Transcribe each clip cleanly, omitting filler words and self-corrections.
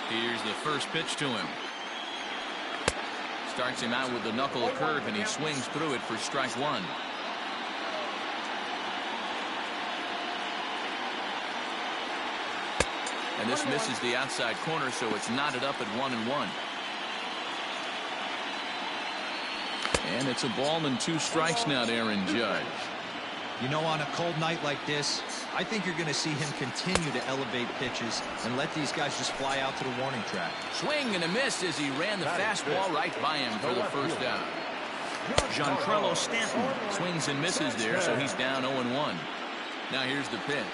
Here's the first pitch to him. Starts him out with the knuckle curve, and he swings through it for strike one. And this misses the outside corner, so it's knotted up at 1-1. And it's a ball and 2 strikes now to Aaron Judge. You know, on a cold night like this, I think you're going to see him continue to elevate pitches and let these guys just fly out to the warning track. Swing and a miss as he ran the fastball right by him for the first down. Giancarlo Stanton swings and misses there, so he's down 0-1. Now here's the pitch.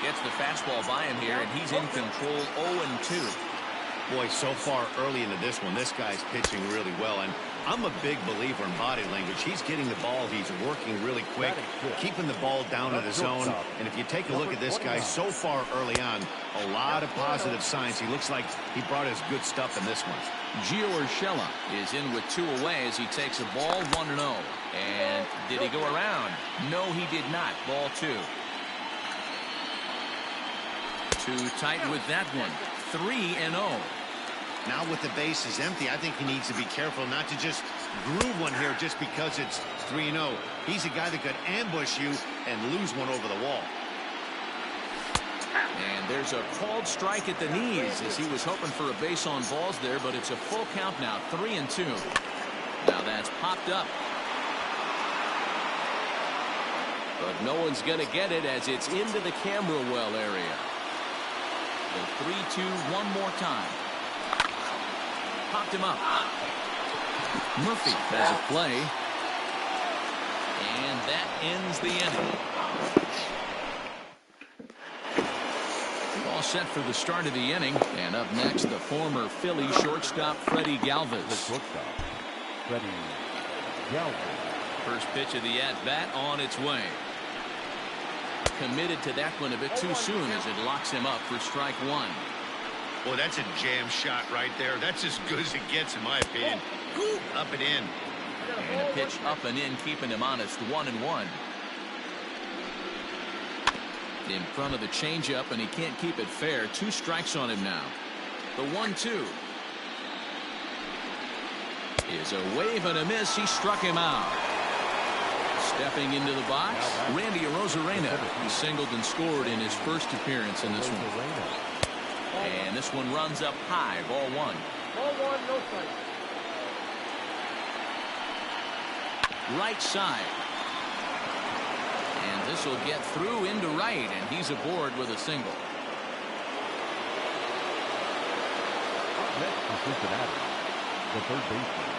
Gets the fastball by him here, and he's in control 0-2. Boy, so far early into this one, this guy's pitching really well, and I'm a big believer in body language. He's getting the ball, he's working really quick, keeping the ball down in the zone. And if you take a look at this guy so far early on, a lot of positive signs. He looks like he brought his good stuff in this one. Gio Urshela is in with 2 away as he takes a ball 1-0. And did he go around? No, he did not. Ball 2. Too tight with that one. 3-0. Now with the bases empty, I think he needs to be careful not to just groove one here just because it's 3-0. He's a guy that could ambush you and lose one over the wall. And there's a called strike at the knees as he was hoping for a base on balls there, but it's a full count now. 3-2. Now that's popped up. But no one's going to get it as it's into the camera well area. The 3-2 one more time. Popped him up. Murphy has a play. And that ends the inning. All set for the start of the inning. And up next, the former Philly shortstop Freddie Galvis. First pitch of the at-bat on its way. Committed to that one a bit too soon as it locks him up for strike one. Well, that's a jam shot right there. That's as good as it gets, in my opinion. Up and in. And a pitch up and in, keeping him honest. 1-1. In front of the changeup, and he can't keep it fair. 2 strikes on him now. The 1-2 is a wave and a miss. He struck him out. Stepping into the box, Randy Arozarena. He singled and scored in his first appearance in this one. And this one runs up high. Ball 1. Ball 1, no strike. Right side. And this will get through into right, and he's aboard with a single. Next for Cincinnati, the third baseman.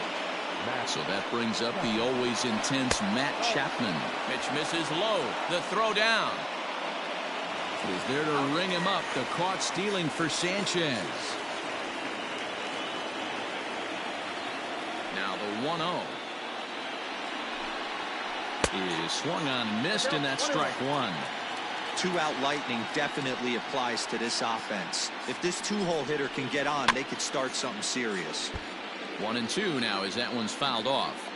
So that brings up the always intense Matt Chapman. Pitch misses low. The throw down. Is there to ring him up. The caught stealing for Sanchez. Now the 1-0 is swung on and missed, and that's strike one. 2-out lightning definitely applies to this offense. If this 2-hole hitter can get on, they could start something serious. 1-2 now as that one's fouled off.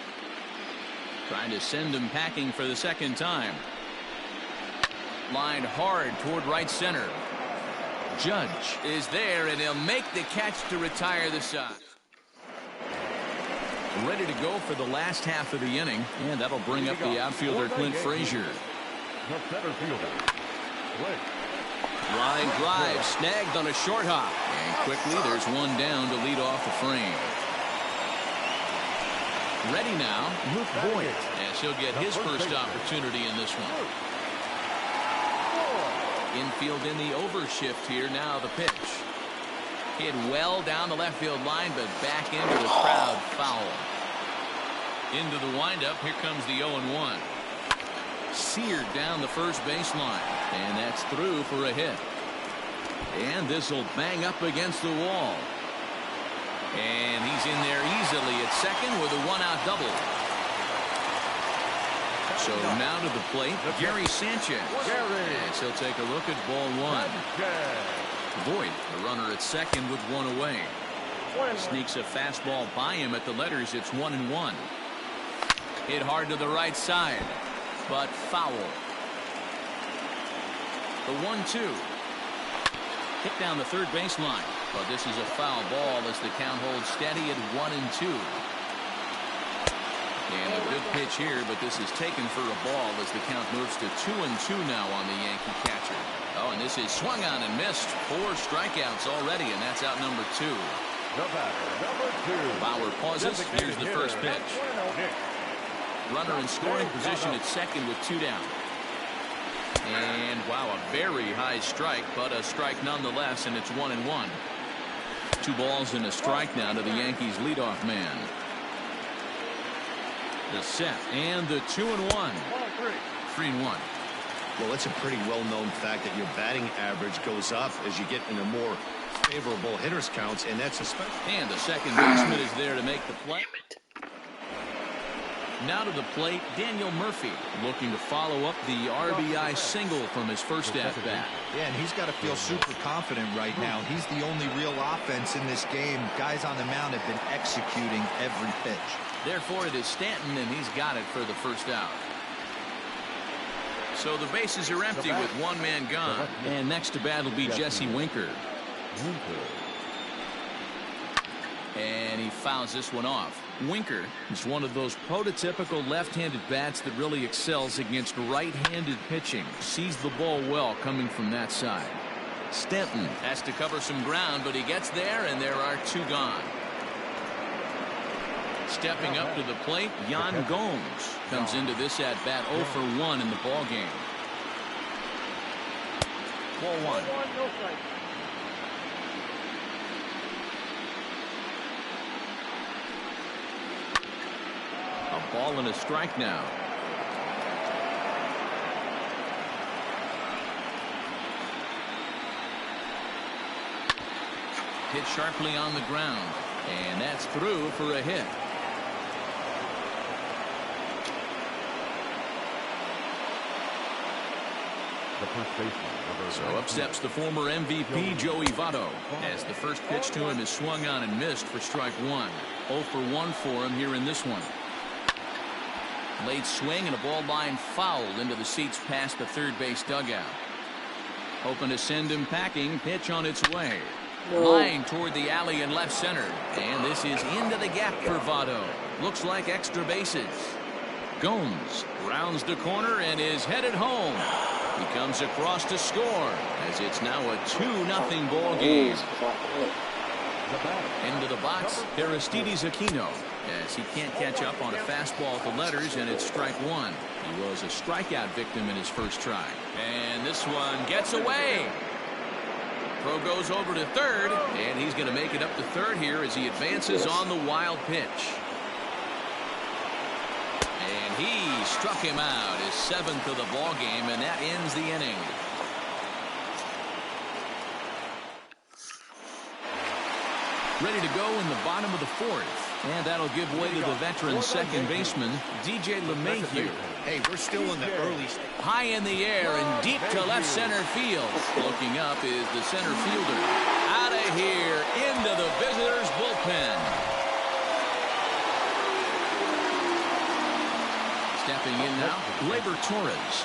Trying to send him packing for the second time. Lined hard toward right center. Judge is there, and he'll make the catch to retire the side. Ready to go for the last half of the inning, and that'll bring up the outfielder Clint Frazier. The center fielder, Clint. Line drive snagged on a short hop, and quickly there's one down to lead off the frame. Ready now, Luke Boyd, as he'll get his first opportunity in this one. Infield in the overshift here. Now the pitch. Hit well down the left field line, but back into the crowd foul. Into the windup. Here comes the 0-1. Seared down the first baseline, and that's through for a hit. And this will bang up against the wall. And he's in there easily at second with a 1-out double. So now to the plate, Gary Sanchez. As he'll take a look at ball 1. Voigt, the runner at second with 1 away. Sneaks a fastball by him at the letters. It's 1-1. Hit hard to the right side, but foul. The 1-2. Hit down the third baseline. But this is a foul ball as the count holds steady at 1-2. And a good pitch here, but this is taken for a ball as the count moves to 2-2 now on the Yankee catcher. Oh, and this is swung on and missed. 4 strikeouts already, and that's out number 2. The batter, number 2. Bauer pauses. Here's the first pitch. Runner in scoring position at second with 2 down. And wow, a very high strike, but a strike nonetheless, and it's 1-1. 2 balls and a strike now to the Yankees leadoff man. The set and the 2-1. 3-1. Well, it's a pretty well-known fact that your batting average goes up as you get into more favorable hitters counts, and that's especially. And the second baseman is there to make the play. Now to the plate, Daniel Murphy looking to follow up the RBI single from his first at-bat. Yeah, and he's got to feel super confident right now. He's the only real offense in this game. Guys on the mound have been executing every pitch. Therefore, it is Stanton, and he's got it for the first out. So the bases are empty with 1 man gone. And next to bat will be Jesse Winker. And he fouls this one off. Winker is one of those prototypical left-handed bats that really excels against right-handed pitching. Sees the ball well coming from that side. Stanton has to cover some ground, but he gets there, and there are 2 gone. Stepping up to the plate, Yan Gomes comes into this at-bat 0 for 1 in the ball game. 4-1. A ball and a strike now. Hit sharply on the ground, and that's through for a hit. The first baseman. So up steps the former MVP Joey Votto as the first pitch to him is swung on and missed for strike 1. 0 for 1 for him here in this one. Late swing and a ball line fouled into the seats past the third base dugout. Hoping to send him packing. Pitch on its way. Line toward the alley in left center. And this is into the gap for Votto. Looks like extra bases. Gomes rounds the corner and is headed home. He comes across to score as it's now a 2-0 ball game. Into the box, Aristides Aquino, as he can't catch up on a fastball at the letters, and it's strike 1. He was a strikeout victim in his first try. And this one gets away. Throw goes over to third, and he's going to make it up to third here as he advances on the wild pitch. And he struck him out, his 7th of the ball game, and that ends the inning. Ready to go in the bottom of the 4th, and that'll give way to the veteran second baseman DJ LeMahieu. Hey, we're still in the early stage. High in the air and deep to left center field. Looking up is the center fielder. Out of here into the visitors' bullpen. Stepping in now, Gleyber Torres.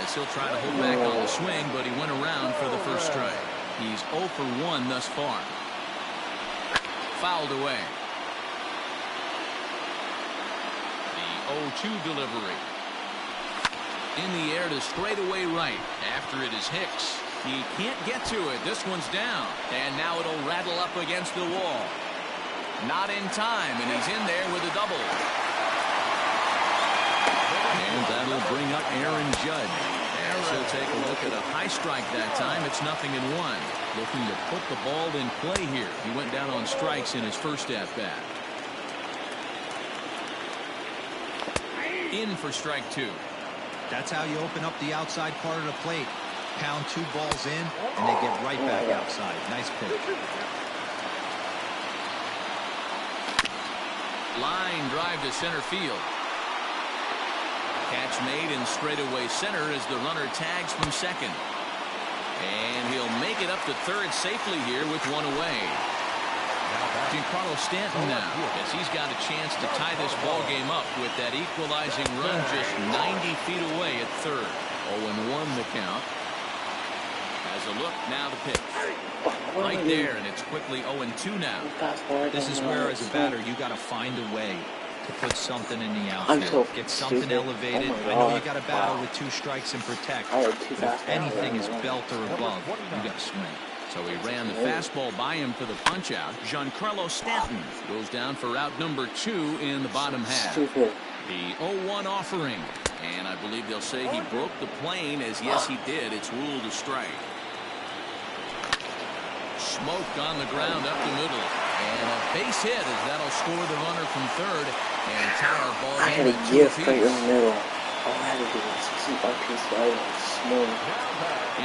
As he'll try to hold back on the swing, but he went around for the first strike. He's 0 for 1 thus far. Fouled away. The 0-2 delivery. In the air to straightaway right. After it is Hicks. He can't get to it. This one's down. And now it'll rattle up against the wall. Not in time, and he's in there with a double. And that'll bring up Aaron Judge. As he'll take a look at a high strike that time. It's 0-1. Looking to put the ball in play here. He went down on strikes in his first at-bat. In for strike 2. That's how you open up the outside part of the plate. Pound 2 balls in, and they get right back outside. Nice pitch. Line drive to center field. Catch made in straightaway center as the runner tags from second. And he'll make it up to third safely here with 1 away. Giancarlo Stanton now, as he's got a chance to tie this ball game up with that equalizing run just 90 feet away at third. 0-1 the count. As has a look. Now the pitch. Right there, and it's quickly 0-2 now. This is where, as a batter, you got to find a way to put something in the outfield. Get something elevated. I know you got to battle with 2 strikes and protect, but if anything is belt or above, you got to swing. So he ran the fastball by him for the punch-out. Giancarlo Stanton goes down for out number 2 in the bottom half. The 0-1 offering. And I believe they'll say he broke the plane, as yes, he did. It's ruled a strike. Smoke on the ground up the middle. And a base hit as that'll score the runner from third. And tie our ball I had a gift right in the middle. All I had to do was keep my piece right smooth.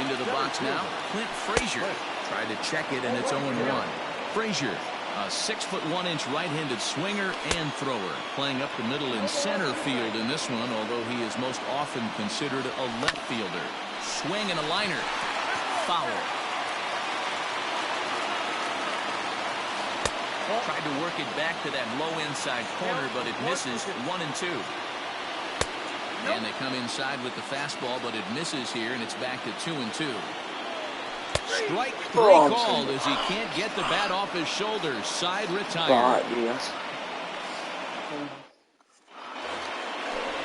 Into the box now, Clint Frazier. Tried to check it, and it's 0-1. Frazier, a 6'1" right-handed swinger and thrower, playing up the middle in center field in this one, although he is most often considered a left fielder. Swing and a liner. Foul. Tried to work it back to that low inside corner, but it misses. 1-2. And they come inside with the fastball, but it misses here, and it's back to 2-2. Strike 3 called as he can't get the bat off his shoulders. Side retired.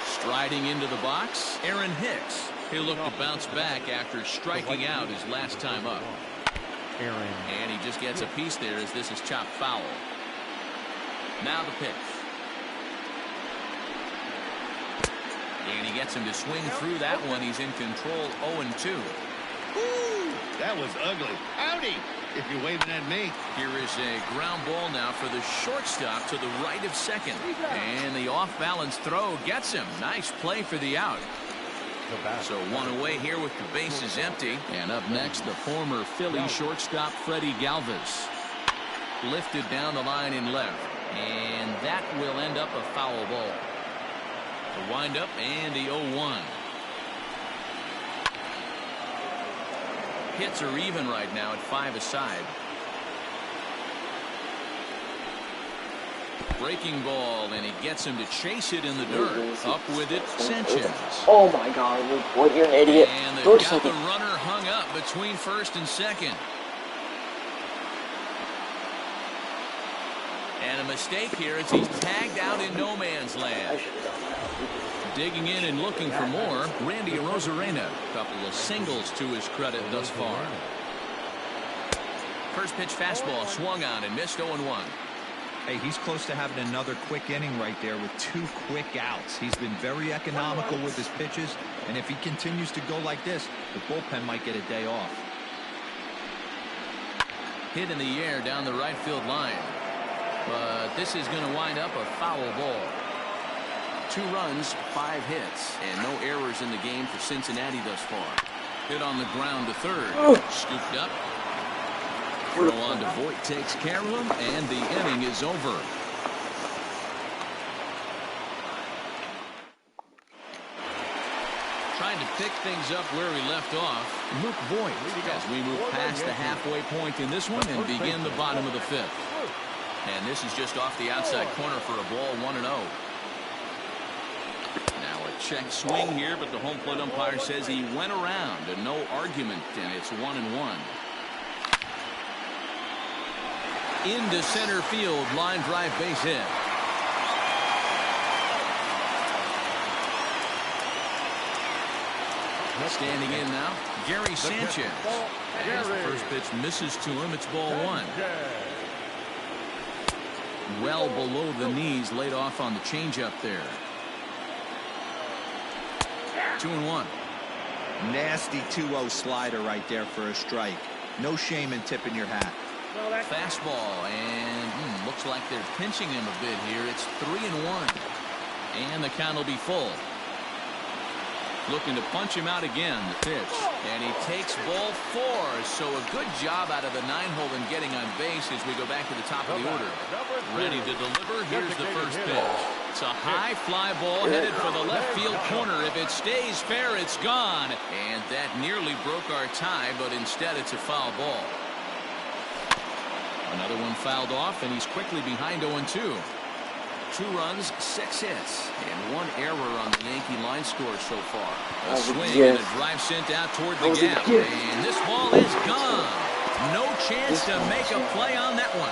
Striding into the box, Aaron Hicks. He'll look to bounce back after striking out his last time up. And he just gets a piece there as this is chopped foul. Now the pitch. And he gets him to swing through that one. He's in control. 0-2. That was ugly. Howdy, if you're waving at me. Here is a ground ball now for the shortstop to the right of second. And the off-balance throw gets him. Nice play for the out. So 1 away here with the bases empty. And up next, the former Philly shortstop Freddie Galvis. Lifted down the line in left. And that will end up a foul ball. The windup and the 0-1. Hits are even right now at 5 aside. Breaking ball, and he gets him to chase it in the dirt. Up with it, Sanchez. Oh my God, what, you're an idiot. And they've got the runner hung up between first and second. And a mistake here as he's tagged out in no man's land. Digging in and looking for more, Randy Arozarena. A couple of singles to his credit thus far. First pitch fastball swung on and missed. 0-1. Hey, he's close to having another quick inning right there with 2 quick outs. He's been very economical with his pitches, and if he continues to go like this, the bullpen might get a day off. Hit in the air down the right field line. But this is going to wind up a foul ball. 2 runs, 5 hits, and no errors in the game for Cincinnati thus far. Hit on the ground to third. Scooped up. Throw on to Voit takes care of him, and the inning is over. Trying to pick things up where we left off, Luke Voit, as we move past the halfway point in this one and begin the bottom of the 5th. And this is just off the outside corner for a ball. 1-0. Now a check swing here, but the home plate umpire says he went around and no argument, and it's 1-1. Into center field, line drive base hit. Standing in now, Gary Sanchez. As the first pitch misses to him, it's ball 1. Well below the knees, laid off on the changeup there. 2-1. Nasty 2-0 slider right there for a strike. No shame in tipping your hat. Fastball, and looks like they're pinching him a bit here. It's 3-1. And the count will be full. Looking to punch him out again, the pitch. And he takes ball 4. So a good job out of the 9-hole in getting on base as we go back to the top of the order. Ready to deliver. Here's the first pitch. It's a high fly ball headed for the left field corner. If it stays fair, it's gone. And that nearly broke our tie, but instead it's a foul ball. Another one fouled off, and he's quickly behind 0-2. 2 runs, 6 hits, and 1 error on the Yankee line score so far. A swing and a drive sent out toward the gap. And this ball is gone. No chance to make a play on that one.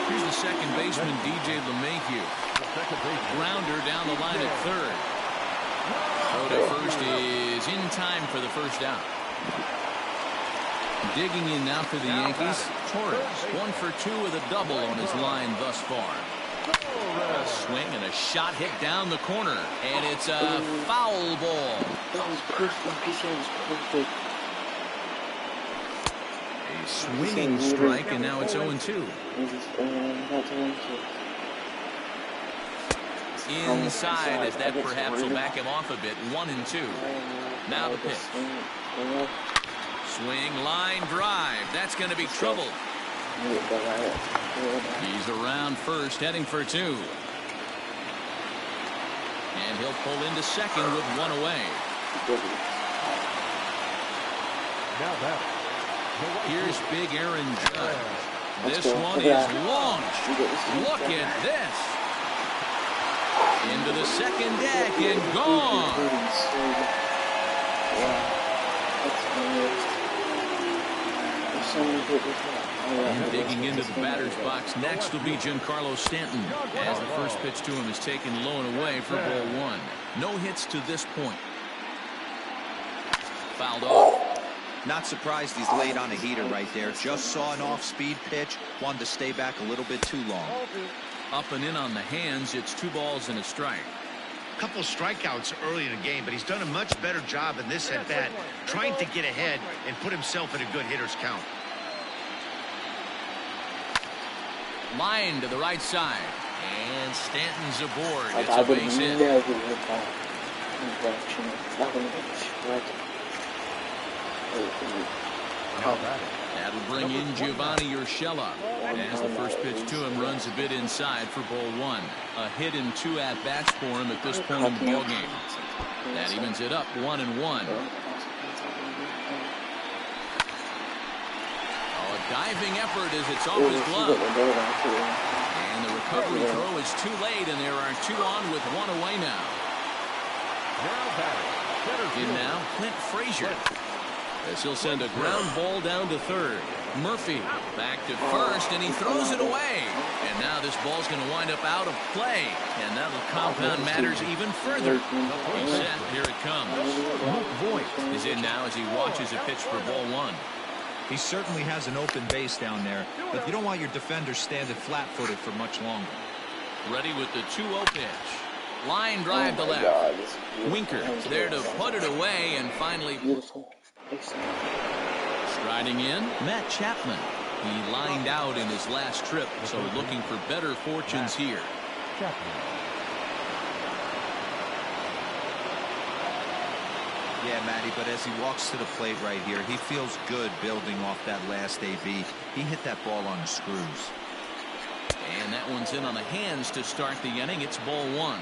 Here's the second baseman, DJ LeMahieu. Grounder down the line at third. Throw to first is in time for the first out. Digging in now for the Yankees, Torres, 1 for 2 with a double on his line thus far. A swing and a shot hit down the corner, and it's a foul ball. That was perfect. My PCI was perfect. A swinging strike, and now it's 0-2. Inside, as that perhaps will back him off a bit. 1-2. Now the pitch. Swing, line drive. That's going to be trouble. He's around first, heading for 2. And he'll pull into second with 1 away. Here's big Aaron Judge. This one is launched. Look at this. Into the second deck and gone. And digging into the batter's box next will be Giancarlo Stanton, as the first pitch to him is taken low and away for ball 1. No hits to this point. Fouled off. Not surprised he's laid on a heater right there. Just saw an off-speed pitch. Wanted to stay back a little bit too long. Up and in on the hands. It's 2 balls and a strike. A couple strikeouts early in the game, but he's done a much better job in this at-bat, trying to get ahead and put himself in a good hitter's count. Line to the right side. And Stanton's aboard. It's a base hit. That'll bring in Giovanni Urshela, as the first pitch to him runs a bit inside for ball 1. A hit in 2 at-bats for him at this point in the ballgame. That evens it up 1-1. A diving effort as it's off his glove. And the recovery throw is too late, and there are 2 on with 1 away now. In now, Clint Frazier. As he'll send a ground ball down to third. Murphy back to first, and he throws it away. And now this ball's going to wind up out of play, and that'll compound matters even further. He's set. Here it comes. Luke Voigt is in now as he watches a pitch for ball 1. He certainly has an open base down there, but you don't want your defender standing flat-footed for much longer. Ready with the 2-0 pitch. Line drive to left. Winker there to put it away, and finally striding in, Matt Chapman. He lined out in his last trip, so looking for better fortunes here. Yeah, Matty, but as he walks to the plate right here, he feels good building off that last AB. He hit that ball on the screws. And that one's in on the hands to start the inning. It's ball 1.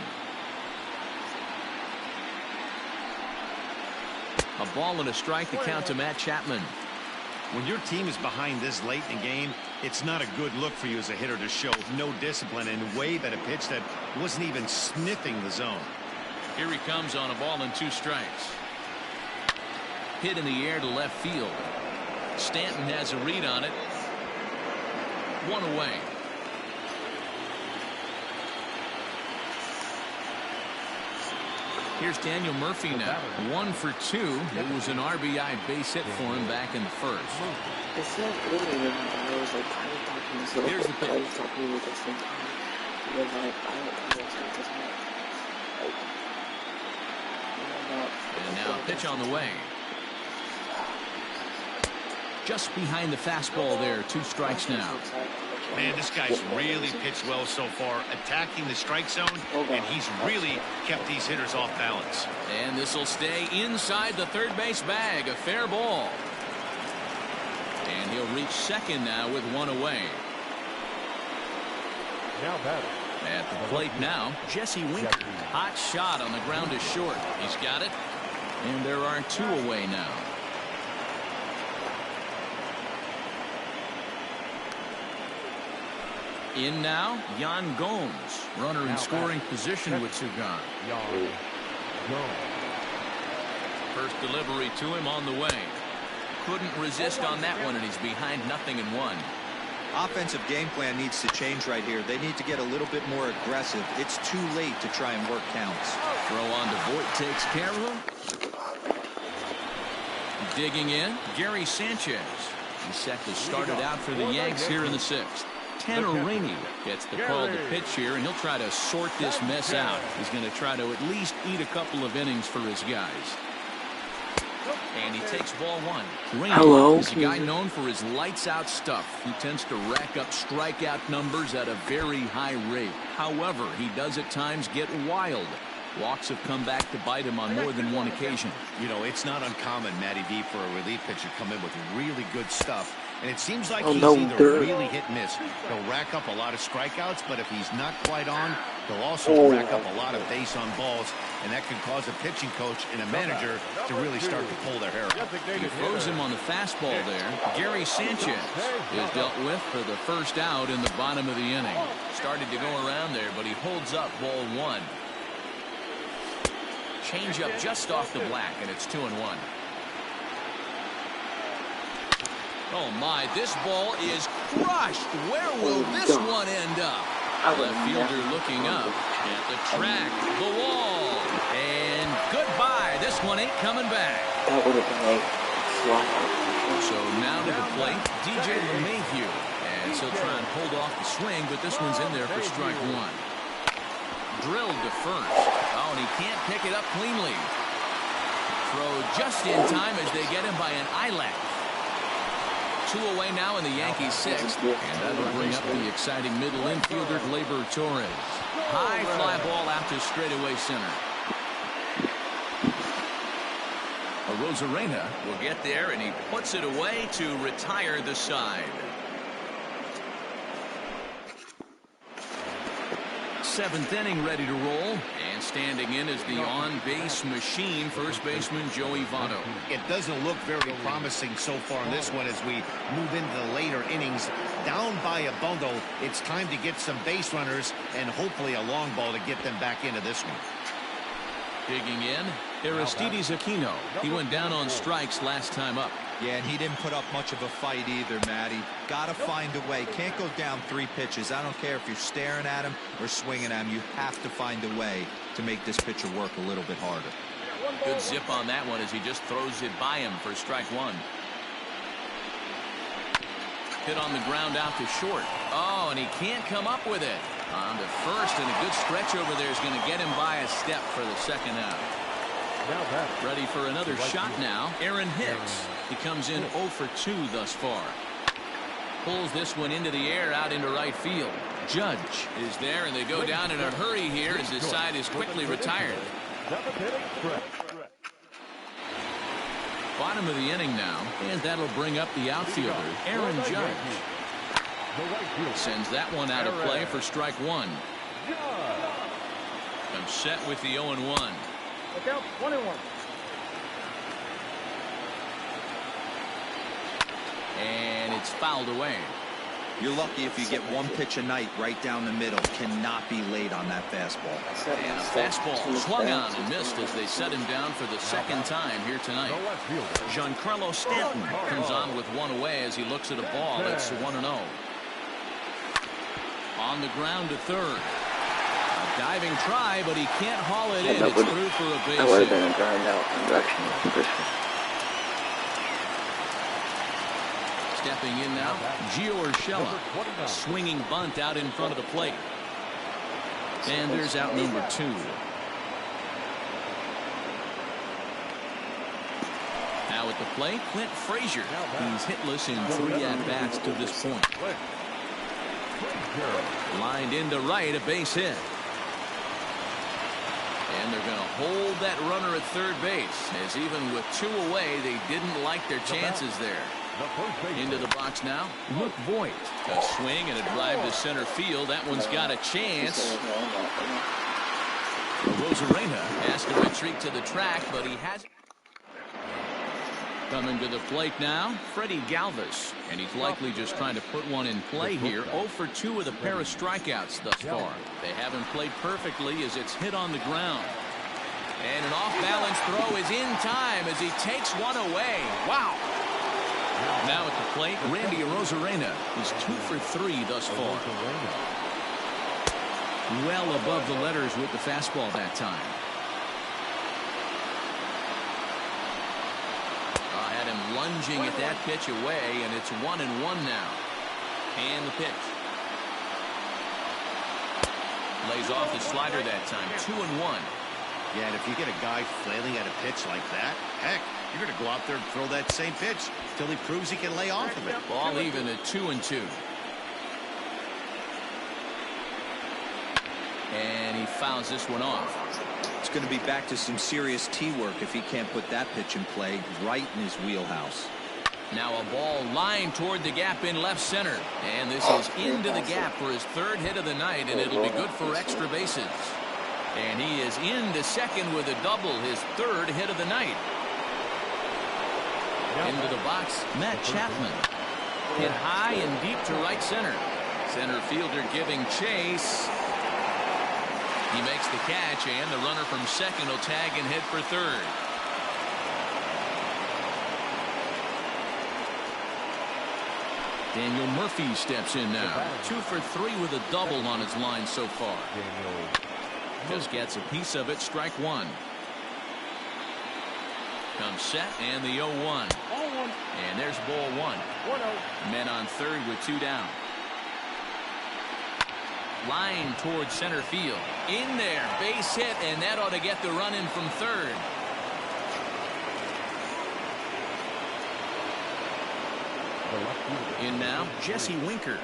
A ball and a strike to count to Matt Chapman. When your team is behind this late in the game, it's not a good look for you as a hitter to show no discipline and wave at a pitch that wasn't even sniffing the zone. Here he comes on a ball and 2 strikes. Hit in the air to left field. Stanton has a read on it. 1 away. Here's Daniel Murphy now. 1 for 2. It was an RBI base hit for him back in the first. Here's the pitch. And now a pitch on the way. Just behind the fastball there. 2 strikes now. Man, this guy's really pitched well so far, attacking the strike zone, and he's really kept these hitters off balance. And this will stay inside the third base bag. A fair ball. And he'll reach second now with 1 away. At the plate now, Jesse Winker. Hot shot on the ground is short. He's got it. And there are 2 away now. In now, Yan Gomes, runner in scoring position with two gone. First delivery to him on the way. Couldn't resist on that one, and he's behind 0-1. Offensive game plan needs to change right here. They need to get a little bit more aggressive. It's too late to try and work counts. Throw on to Voit takes care of him. Digging in, Gary Sanchez. He's set to start it out for the Yanks here in the 6th. Tanner Rainey gets the call to pitch here, and he'll try to sort this mess out. He's going to try to at least eat a couple of innings for his guys. And he takes ball one. Rainey is a guy known for his lights-out stuff. He tends to rack up strikeout numbers at a very high rate. However, he does at times get wild. Walks have come back to bite him on more than one occasion. You know, it's not uncommon, Matty V, for a relief pitcher to come in with really good stuff. And it seems like he's either really hit and miss. He'll rack up a lot of strikeouts, but if he's not quite on, he'll also rack up a lot of base on balls. And that can cause a pitching coach and a manager to really start to pull their hair out. He throws him on the fastball there. Gary Sanchez is dealt with for the first out in the bottom of the inning. Started to go around there, but he holds up ball one. Change up just off the black, and it's 2-1. Oh my, this ball is crushed. Where will this one end up? Left fielder looking up at the track, the wall, and goodbye. This one ain't coming back. That would have been like So now to the plate, DJ LeMahieu, and he'll try and hold off the swing, but this one's in there for strike one. Drilled to first. Oh, and he can't pick it up cleanly. Throw just in time as they get him by an eyelash. 2 away now in the Yankees 6th, and that'll bring up the exciting middle infielder Gleyber Torres. High fly ball out to straightaway center. Arozarena will get there, and he puts it away to retire the side. 7th inning ready to roll, and standing in is the on-base machine, first baseman Joey Votto. It doesn't look very promising so far in this one as we move into the later innings. Down by a bundle, it's time to get some base runners and hopefully a long ball to get them back into this one. Digging in, Aristides Aquino. He went down on strikes last time up. Yeah, and he didn't put up much of a fight either, Matty. Gotta find a way. Can't go down 3 pitches. I don't care if you're staring at him or swinging at him. You have to find a way to make this pitcher work a little bit harder. Good zip on that one as he just throws it by him for strike one. Hit on the ground out to short. Oh, and he can't come up with it. On to first, and a good stretch over there is going to get him by a step for the second out. Ready for another shot now. Aaron Hicks. He comes in 0 for 2 thus far. Pulls this one into the air out into right field. Judge is there, and they go down in a hurry here as his side is quickly retired. Bottom of the inning now, and that'll bring up the outfielder, Aaron Judge. Sends that one out of play for strike one. I'm set with the 0-1. Look out, 21. And it's fouled away. You're lucky if you get 1 pitch a night right down the middle. Cannot be late on that fastball. And a fastball swung on and missed as they set him down for the second time here tonight. Giancarlo Stanton comes on with 1 away as he looks at a ball. It's 1-0. On the ground to third. A diving try, but he can't haul it in. It's through for a base hit. That would have been a ground out direction for sure. Stepping in now, Gio Urshela. A swinging bunt out in front of the plate. And there's out number 2. Now at the plate, Clint Frazier. He's hitless in 3 at-bats to this point. Lined into right, a base hit. And they're going to hold that runner at third base, as even with 2 away, they didn't like their chances there. Into the box now, Luke Voit. A swing and a drive to center field. That one's got a chance. Arozarena has to retreat to the track, but he has. Coming to the plate now, Freddie Galvis. And he's likely just trying to put one in play here. 0 for 2 with a pair of strikeouts thus far. They haven't played perfectly as it's hit on the ground. And an off-balance throw is in time as he takes one away. Wow. Now at the plate, Randy Arozarena is 2 for 3 thus far. Well above the letters with the fastball that time. Had him lunging at that pitch away, and it's 1-1 now. And the pitch. Lays off the slider that time. 2-1. Yeah, and if you get a guy flailing at a pitch like that, heck, you're going to go out there and throw that same pitch till he proves he can lay off of it. Ball even at 2-2. And he fouls this one off. It's going to be back to some serious tee work if he can't put that pitch in play right in his wheelhouse. Now a ball lined toward the gap in left center. And this is into the gap for his 3rd hit of the night, and it'll be good for extra bases. And he is into second with a double, his 3rd hit of the night. Into the box, Matt Chapman. Hit high and deep to right center. Center fielder giving chase. He makes the catch, and the runner from second will tag and hit for 3rd. Daniel Murphy steps in now. 2 for 3 with a double on his line so far. Just gets a piece of it. Strike 1. Comes set, and the 0-1. And there's ball 1. Men on 3rd with 2 down. Line towards center field. In there, base hit, and that ought to get the run in from 3rd. In now, Jesse Winker.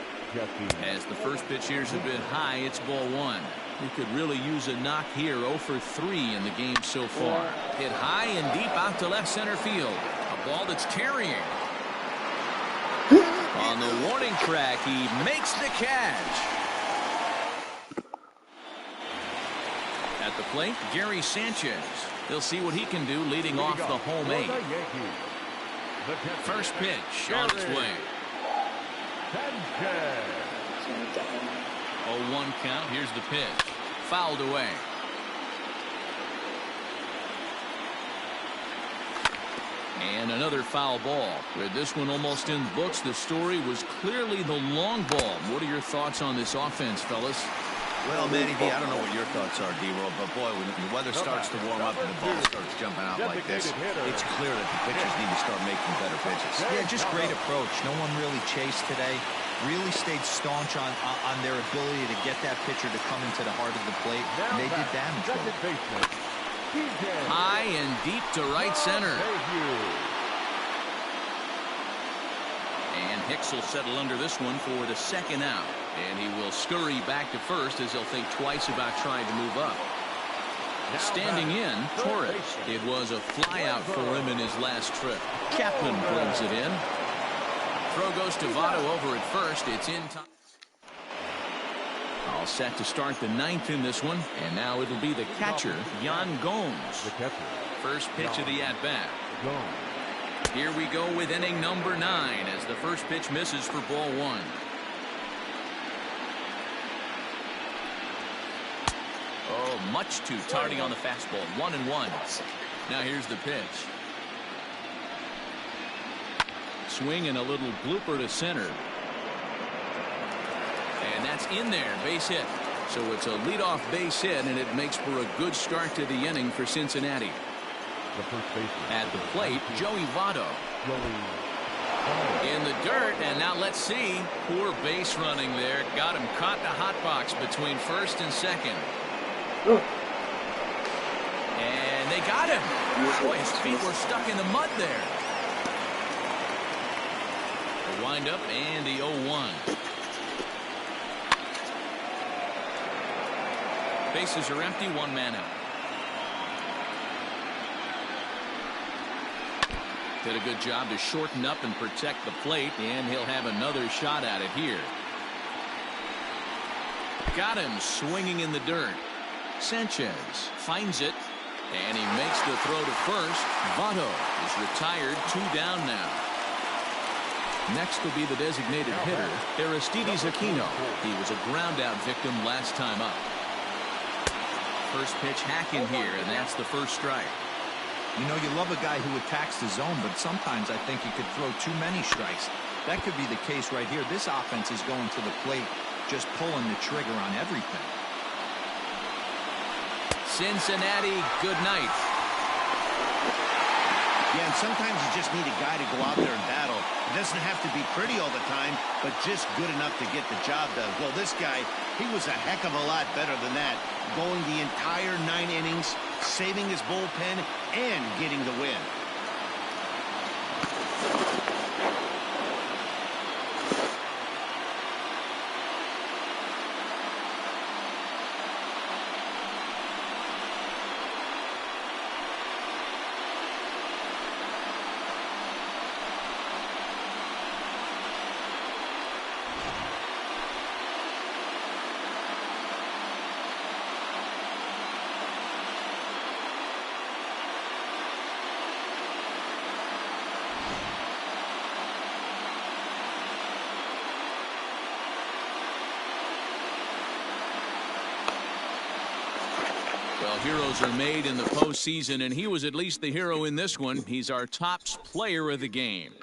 As the first pitch here's a bit high, it's ball 1. He could really use a knock here. 0 for 3 in the game so far. Hit high and deep out to left center field. A ball that's carrying. On the warning track, he makes the catch. At the plate, Gary Sanchez. He'll see what he can do leading off the home 8. First pitch on its way. 0-1 count. Here's the pitch. Fouled away. And another foul ball. With this one almost in the books, the story was clearly the long ball. What are your thoughts on this offense, fellas? Well, Manny V, I don't know what your thoughts are, D-Roll, but boy, when the weather starts to warm up and the ball starts jumping out like this, it's clear that the pitchers need to start making better pitches. Yeah, just great approach. No one really chased today. Really stayed staunch on their ability to get that pitcher to come into the heart of the plate, and they did damage. High and deep to right center. And Hicks will settle under this one for the 2nd out. And he will scurry back to first as he'll think twice about trying to move up. Standing in, Torres. It was a flyout for him in his last trip. Chapman brings it in. Throw goes to Votto over at first. It's in time. All set to start the 9th in this one. And now it'll be the catcher, Yan Gomes. First pitch of the at-bat. Here we go with inning number 9 as the first pitch misses for ball 1. Oh, much too tardy on the fastball. 1-1. Now here's the pitch. Swing and a little blooper to center. And that's in there. Base hit. So it's a leadoff base hit, and it makes for a good start to the inning for Cincinnati. At the plate, Joey Votto. In the dirt, and now let's see. Poor base running there. Got him caught in a hot box between first and second. And they got him. Boy, his feet were stuck in the mud there. The windup and the 0-1. Bases are empty, 1 man out. Did a good job to shorten up and protect the plate, and he'll have another shot at it here. Got him swinging in the dirt. Sanchez finds it, And he makes the throw to first. Votto is retired, 2 down now. Next will be the designated hitter, Aristides Aquino. He was a ground-out victim last time up. First pitch hack in here, and that's the first strike. You know, you love a guy who attacks the zone, but sometimes I think he could throw too many strikes. That could be the case right here. This offense is going to the plate, just pulling the trigger on everything. Cincinnati, good night. Yeah, and sometimes you just need a guy to go out there and battle. It doesn't have to be pretty all the time, but just good enough to get the job done. Well, this guy, he was a heck of a lot better than that. Going the entire 9 innings, saving his bullpen, and getting the win. Well, heroes are made in the postseason, and he was at least the hero in this one. He's our top player of the game.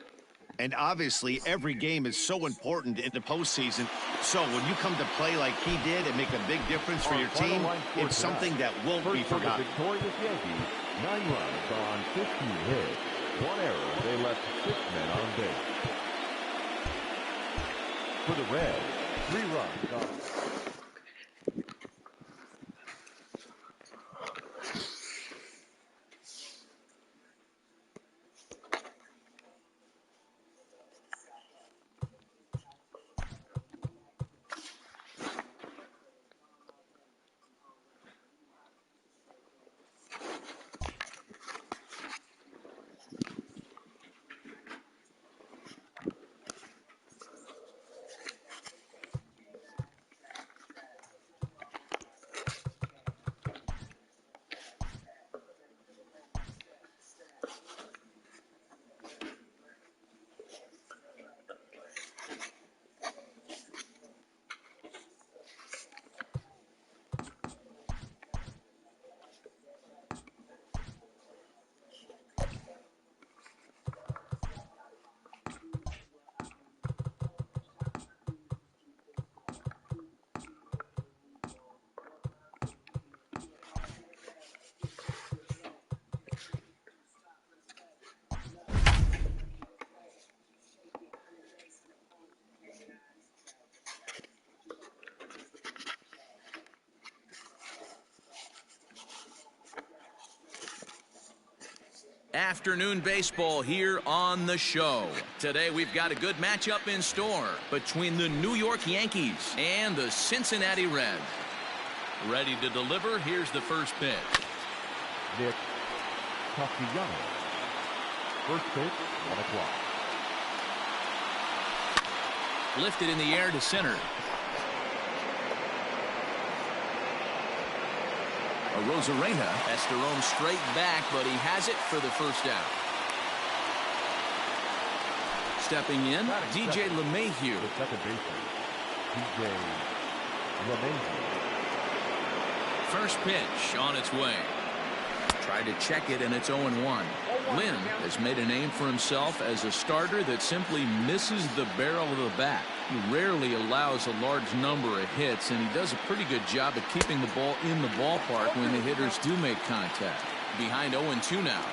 And obviously, every game is so important in the postseason. So when you come to play like he did and make a big difference for your team, it's something that won't be forgotten. Victorious Yankees, 9 runs on 15 hits. 1 error. They left 6 men on base. For the Reds, 3 runs on... Afternoon baseball here on the show. Today we've got a good matchup in store between the New York Yankees and the Cincinnati Reds. Ready to deliver, here's the first pitch. Nick Castellanos. First pitch, 1 o'clock. Lifted in the air to center. Rosarena has to roam straight back, but he has it for the first out. Stepping in, DJ LeMahieu. The second baseman, DJ LeMahieu. First pitch on its way. Tried to check it, and it's 0-1. Lynn has made a name for himself as a starter that simply misses the barrel of the bat. He rarely allows a large number of hits, and he does a pretty good job at keeping the ball in the ballpark when the hitters do make contact. Behind 0-2 now.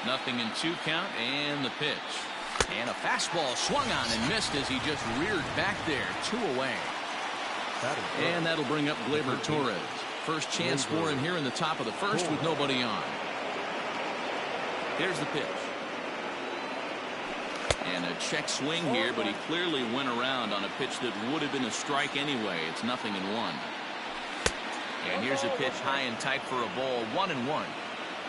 0-2 count, and the pitch. And a fastball swung on and missed as he just reared back there. 2 away. And that'll bring up Gleyber Torres. First chance for him here in the top of the first with nobody on. Here's the pitch. And a check swing here, but he clearly went around on a pitch that would have been a strike anyway. It's 0-1. And here's a pitch high and tight for a ball. 1-1.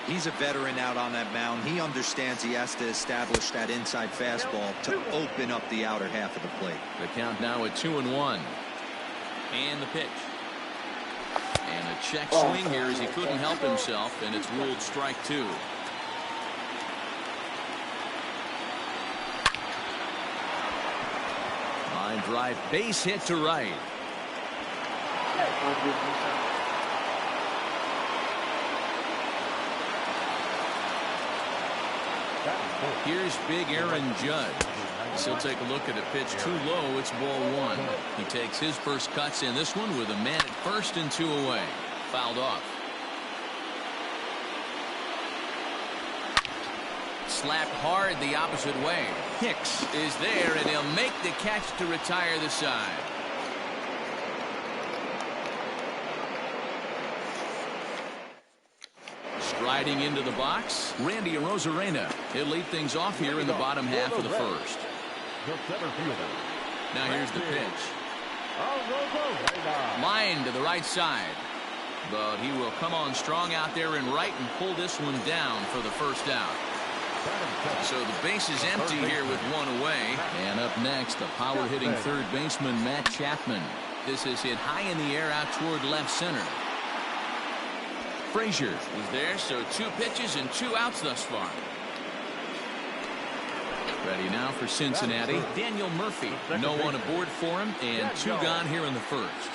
He's a veteran out on that mound. He understands he has to establish that inside fastball to open up the outer half of the plate. The count now at 2-1. And the pitch. And a check swing here as he couldn't help himself, and it's ruled strike 2. Line drive, base hit to right. Here's big Aaron Judge. He'll take a look at a pitch too low. It's ball 1. He takes his first cuts in this one with a man at first and 2 away. Fouled off. Slapped hard the opposite way. Hicks is there, and he'll make the catch to retire the side. Striding into the box, Randy Arozarena. He'll lead things off here in the bottom half of the first. Now here's the pitch. Line to the right side. But he will come on strong out there in right and pull this one down for the first out. So the base is empty here with 1 away. And up next, the power-hitting third baseman, Matt Chapman. This is hit high in the air out toward left center. Frazier is there, so 2 pitches and 2 outs thus far. Ready now for Cincinnati. Daniel Murphy. No one aboard for him, and 2 gone here in the first.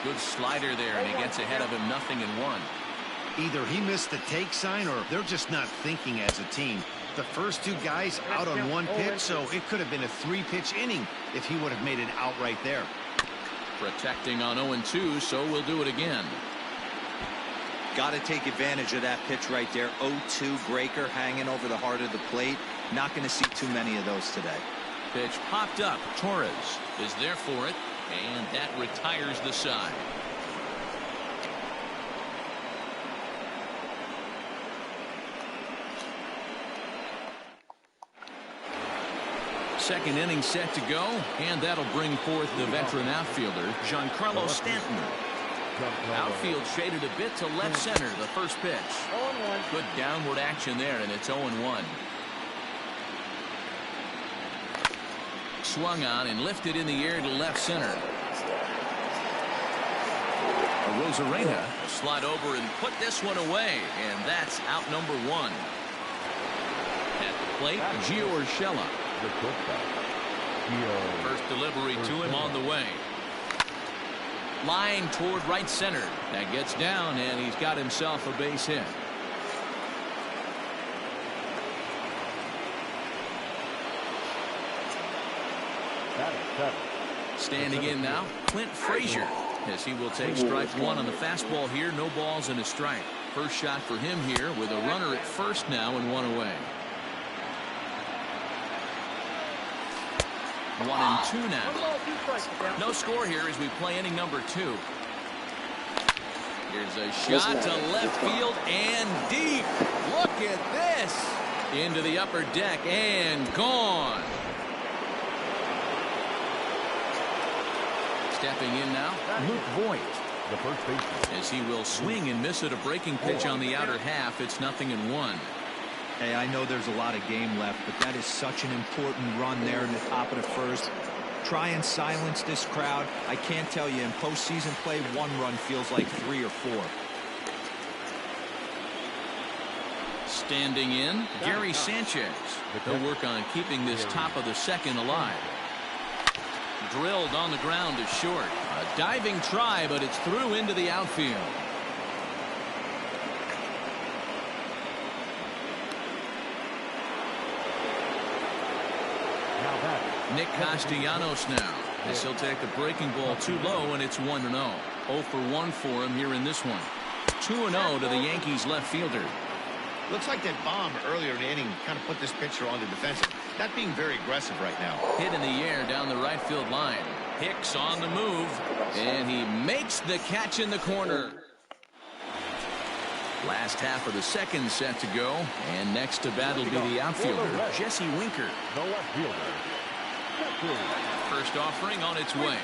Good slider there, and he gets ahead of him 0-1. Either he missed the take sign or they're just not thinking as a team. The first 2 guys out on 1 pitch, so it could have been a 3-pitch inning if he would have made it out right there. Protecting on 0-2, so we'll do it again. Got to take advantage of that pitch right there. 0-2 breaker hanging over the heart of the plate. Not going to see too many of those today. Pitch popped up. Torres is there for it, and that retires the side. Second inning set to go, and that'll bring forth the veteran outfielder, Giancarlo Stanton. Outfield shaded a bit to left center, the first pitch. Good downward action there, and it's 0-1. Swung on and lifted in the air to left center. Arozarena will slide over and put this one away, and that's out number 1. At the plate, Gio Urshela. First delivery to him on the way. Line toward right center. That gets down, and he's got himself a base hit. Standing in now, Clint Frazier, as he will take strike 1 on the fastball here. No balls and a strike. First shot for him here with a runner at first now and 1 away. 1-2 now. No score here as we play inning number 2. Here's a shot to left field and deep. Look at this. Into the upper deck and gone. Stepping in now, Luke Voigt. The first baseman. As he will swing and miss at a breaking pitch on the outer half. It's 0-1. Hey, I know there's a lot of game left, but that is such an important run there in the top of the first. Try and silence this crowd. I can't tell you, in postseason play, 1 run feels like 3 or 4. Standing in, Gary Sanchez. He'll work on keeping this top of the second alive. Drilled on the ground to short. A diving try, but it's through into the outfield. Nick Castellanos now, as he'll take a breaking ball too low, and it's 1-0. 0 for 1 for him here in this one. 2-0 to the Yankees left fielder. Looks like that bomb earlier in the inning kind of put this pitcher on the defensive. Not being very aggressive right now. Hit in the air down the right field line. Hicks on the move, and he makes the catch in the corner. Last half of the second set to go, and next to bat will be the outfielder, Jesse Winker. The left fielder. First offering on its way.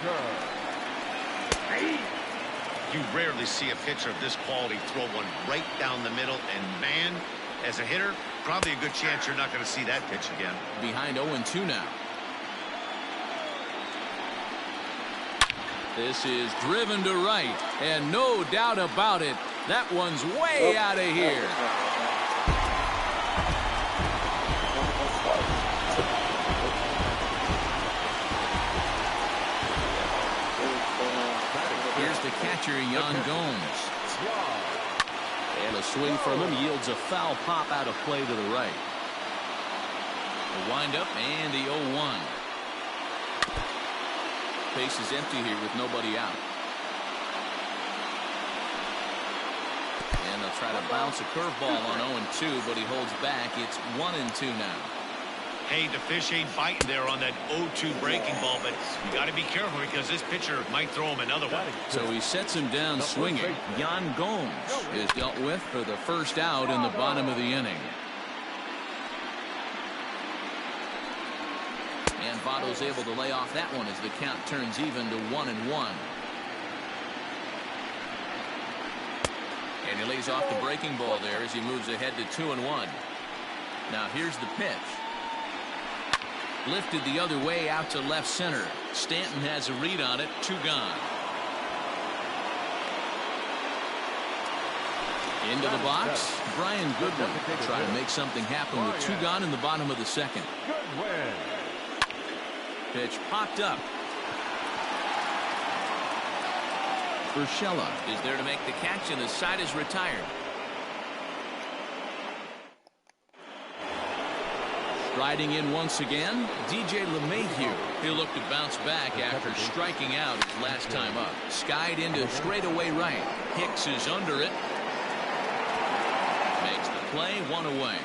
You rarely see a pitcher of this quality throw one right down the middle, and man, as a hitter, probably a good chance you're not going to see that pitch again. Behind 0-2 now. This is driven to right, and no doubt about it, that one's way out of here. Here's the catcher, Yanks. And a swing from him yields a foul pop out of play to the right. The windup and the 0-1. Base is empty here with nobody out. And they'll try to bounce a curveball on 0-2, but he holds back. It's 1-2 now. Hey, the fish ain't biting there on that 0-2 breaking ball, but you got to be careful because this pitcher might throw him another one. So he sets him down swinging. Yanks is dealt with for the first out in the bottom of the inning. And Votto's able to lay off that one as the count turns even to 1-1. And he lays off the breaking ball there as he moves ahead to 2-1. Now here's the pitch. Lifted the other way out to left center. Stanton has a read on it. 2 gone. Into the box. Brian Goodwin will try to make something happen with 2 gone in the bottom of the second. Pitch popped up. Urshela is there to make the catch, and the side is retired. Riding in once again, DJ LeMahieu. He'll look to bounce back after striking out his last time up. Skied into straightaway right. Hicks is under it. Makes the play, 1 away.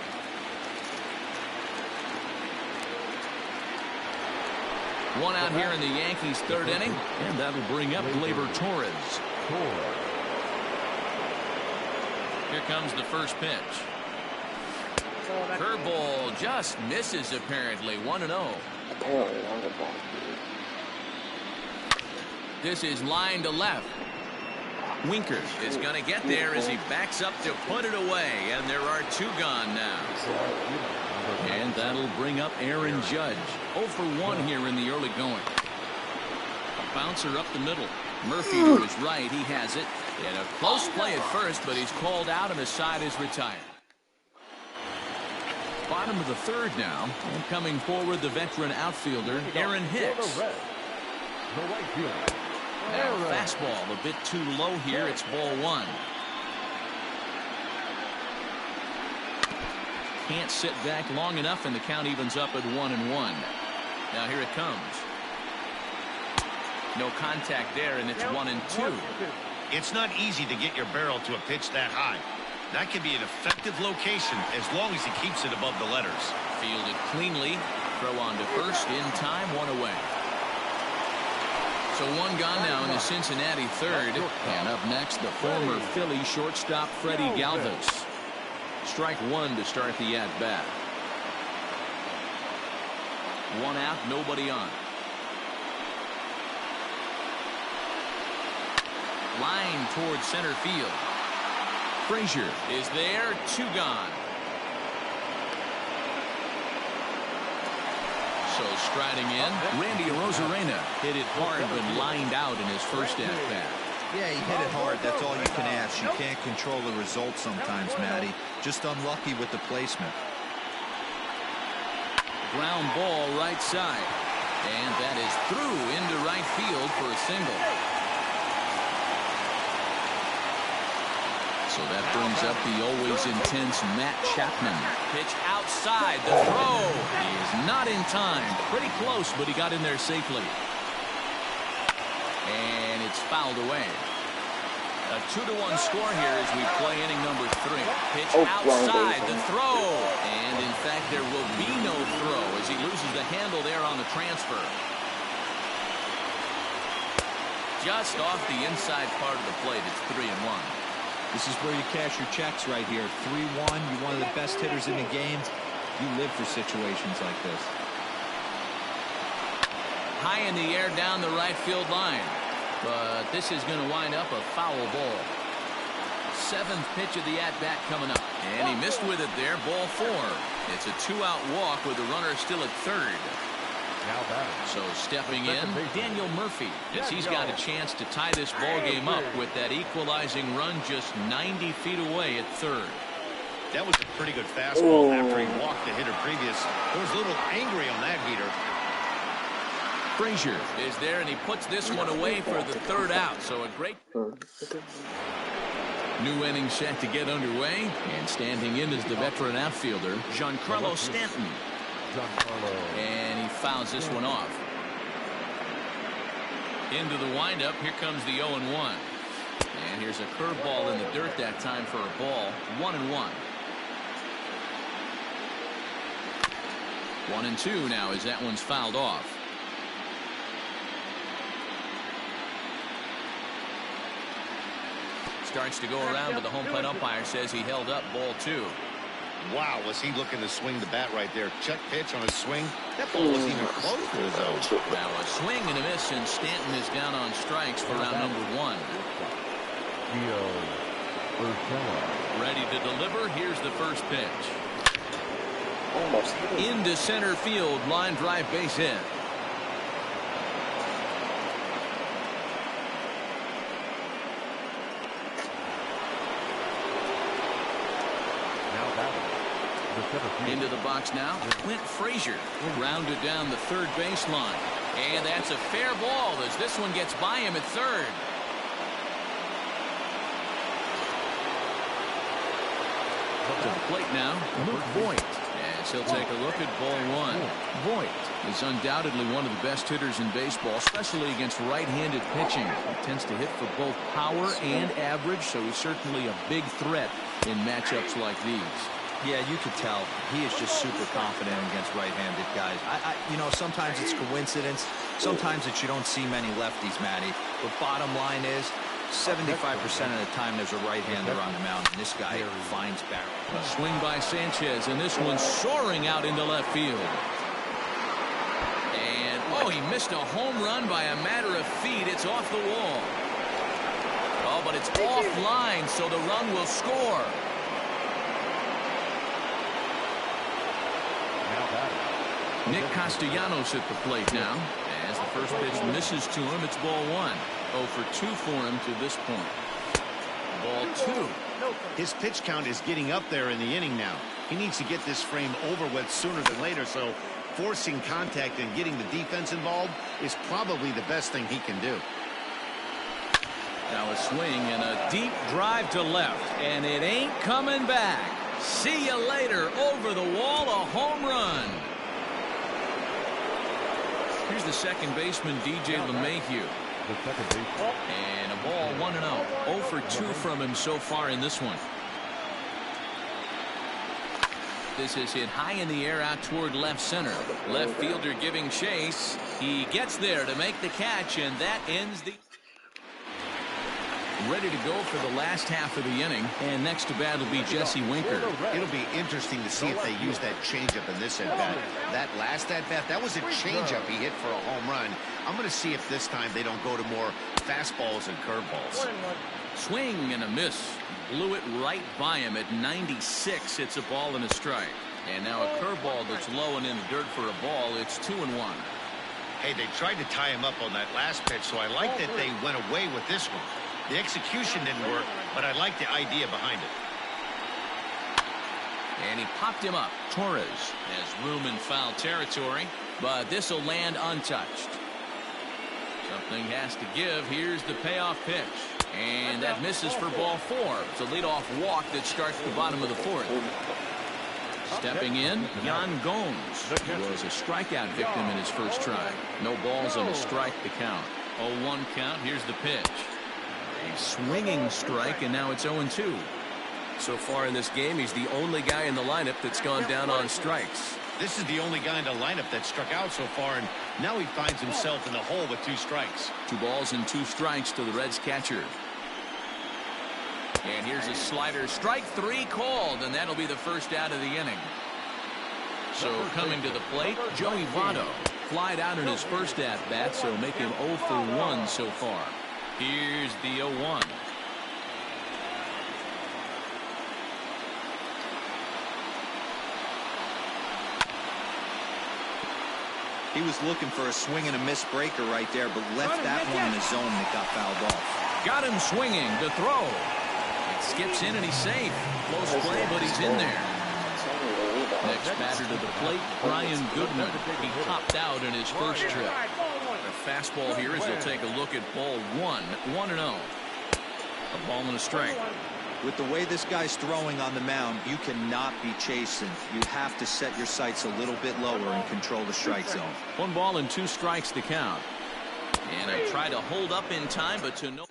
One out here in the Yankees' 3rd inning, and that'll bring up Gleyber Torres. Here comes the first pitch. Curveball just misses apparently. 1-0. This is line to left. Winker is going to get there as he backs up to put it away, and there are 2 gone now. And that'll bring up Aaron Judge. 0 for 1 here in the early going. A bouncer up the middle. Murphy to his right. He has it. And a close play at first, but he's called out and the side is retired. Bottom of the 3rd now, and coming forward the veteran outfielder Aaron Hicks. Now fastball a bit too low here. It's ball 1. Can't sit back long enough, and the count evens up at 1-1. Now here it comes. No contact there, and it's 1-2. It's not easy to get your barrel to a pitch that high. That can be an effective location as long as he keeps it above the letters. Fielded cleanly. Throw on to first in time. 1 away. So 1 gone now in the Cincinnati 3rd. And up next, the former Philly shortstop Freddie Galvis. Strike 1 to start the at-bat. 1 out, nobody on. Line towards center field. Frazier is there. 2 gone. So striding in, Randy Arozarena hit it hard but lined out in his first at-bat. Yeah, he hit it hard. That's all you can ask. You can't control the results sometimes, Matty. Just unlucky with the placement. Ground ball right side. And that is through into right field for a single. So that brings up the always intense Matt Chapman. Pitch outside the throw. He is not in time. Pretty close, but he got in there safely. And it's fouled away. A 2-1 score here as we play inning number 3. Pitch outside the throw. And in fact, there will be no throw as he loses the handle there on the transfer. Just off the inside part of the plate. It's 3-1. This is where you cash your checks right here. 3-1. You're one of the best hitters in the game. You live for situations like this. High in the air down the right field line. But this is going to wind up a foul ball. 7th pitch of the at-bat coming up. And he missed with it there. Ball 4. It's a 2-out walk with the runner still at 3rd. Now batting. So stepping in, Daniel Murphy, as he's got a chance to tie this ball game up with that equalizing run just 90 feet away at third. That was a pretty good fastball after he walked the hitter previous. He was a little angry on that heater. Frazier is there, and he puts this one away for the third out. So a great new inning set to get underway, and standing in is the veteran outfielder Giancarlo Stanton. And he fouls this one off. Into the windup, here comes the 0-1. And here's a curveball in the dirt that time for a ball. 1-1. 1-2 now as that one's fouled off. Starts to go around, but the home plate umpire says he held up ball 2. Wow, was he looking to swing the bat right there? Check pitch on a swing. That ball wasn't even close to his own. Now a swing and a miss, and Stanton is down on strikes for round number 1. Ready to deliver. Here's the first pitch. Almost into center field, line drive, base hit. Into the box now, Clint Frazier grounded down the third baseline, and that's a fair ball as this one gets by him at third. To the plate now, Luke Voigt, as he'll take a look at ball 1. Voigt is undoubtedly one of the best hitters in baseball, especially against right-handed pitching. He tends to hit for both power and average, so he's certainly a big threat in matchups like these. Yeah, you could tell he is just super confident against right-handed guys. You know, sometimes it's coincidence. Sometimes it's you don't see many lefties, Matty. But bottom line is, 75% of the time there's a right-hander on the mound, and this guy finds barrel. A swing by Sanchez, and this one's soaring out into left field. And, oh, he missed a home run by a matter of feet. It's off the wall. Oh, but it's offline, so the run will score. Nick Castellanos at the plate now. As the first pitch misses to him, it's ball 1. 0 for 2 for him to this point. Ball 2. His pitch count is getting up there in the inning now. He needs to get this frame over with sooner than later, so forcing contact and getting the defense involved is probably the best thing he can do. Now a swing and a deep drive to left, and it ain't coming back. See you later. Over the wall, a home run. Here's the second baseman, DJ LeMahieu. And a ball 1-0. 0 for 2 from him so far in this one. This is hit high in the air out toward left center. Left fielder giving chase. He gets there to make the catch, and that ends the... Ready to go for the last half of the inning, and next to bat will be Jesse Winker. It'll be interesting to see if they use that changeup in this at-bat. That last at-bat, that was a changeup he hit for a home run. I'm going to see if this time they don't go to more fastballs and curveballs. Swing and a miss. Blew it right by him at 96. It's a ball and a strike. And now a curveball that's low and in the dirt for a ball. It's 2-1. Hey, they tried to tie him up on that last pitch, so I like that they went away with this one. The execution didn't work, but I like the idea behind it. And he popped him up. Torres has room in foul territory, but this will land untouched. Something has to give. Here's the payoff pitch. And that misses for ball 4. It's a leadoff walk that starts the bottom of the 4th. Stepping in, Yan Gomes, who was a strikeout victim in his first try. No balls and a strike to count. 0-1 count. Here's the pitch. A swinging strike, and now it's 0-2. So far in this game, he's the only guy in the lineup that's gone down on strikes. This is the only guy in the lineup that struck out so far, and now he finds himself in the hole with 2 strikes. 2 balls and 2 strikes to the Reds catcher. And here's a slider. Strike 3 called, and that'll be the first out of the inning. So coming to the plate, Joey Votto flied out in his first at-bat, so make him 0 for 1 so far. Here's the 0-1. He was looking for a swing and a miss breaker right there, but left that one in the zone that got fouled off. Got him swinging. The throw. It skips in and he's safe. Close play, but he's in there. Next batter to the plate, Brian Goodman. He topped out in his first trip. A fastball here as they'll take a look at ball 1. 1-0. A ball and a strike. With the way this guy's throwing on the mound, you cannot be chasing. You have to set your sights a little bit lower and control the strike zone. 1 ball and 2 strikes to count. And I try to hold up in time, but to no.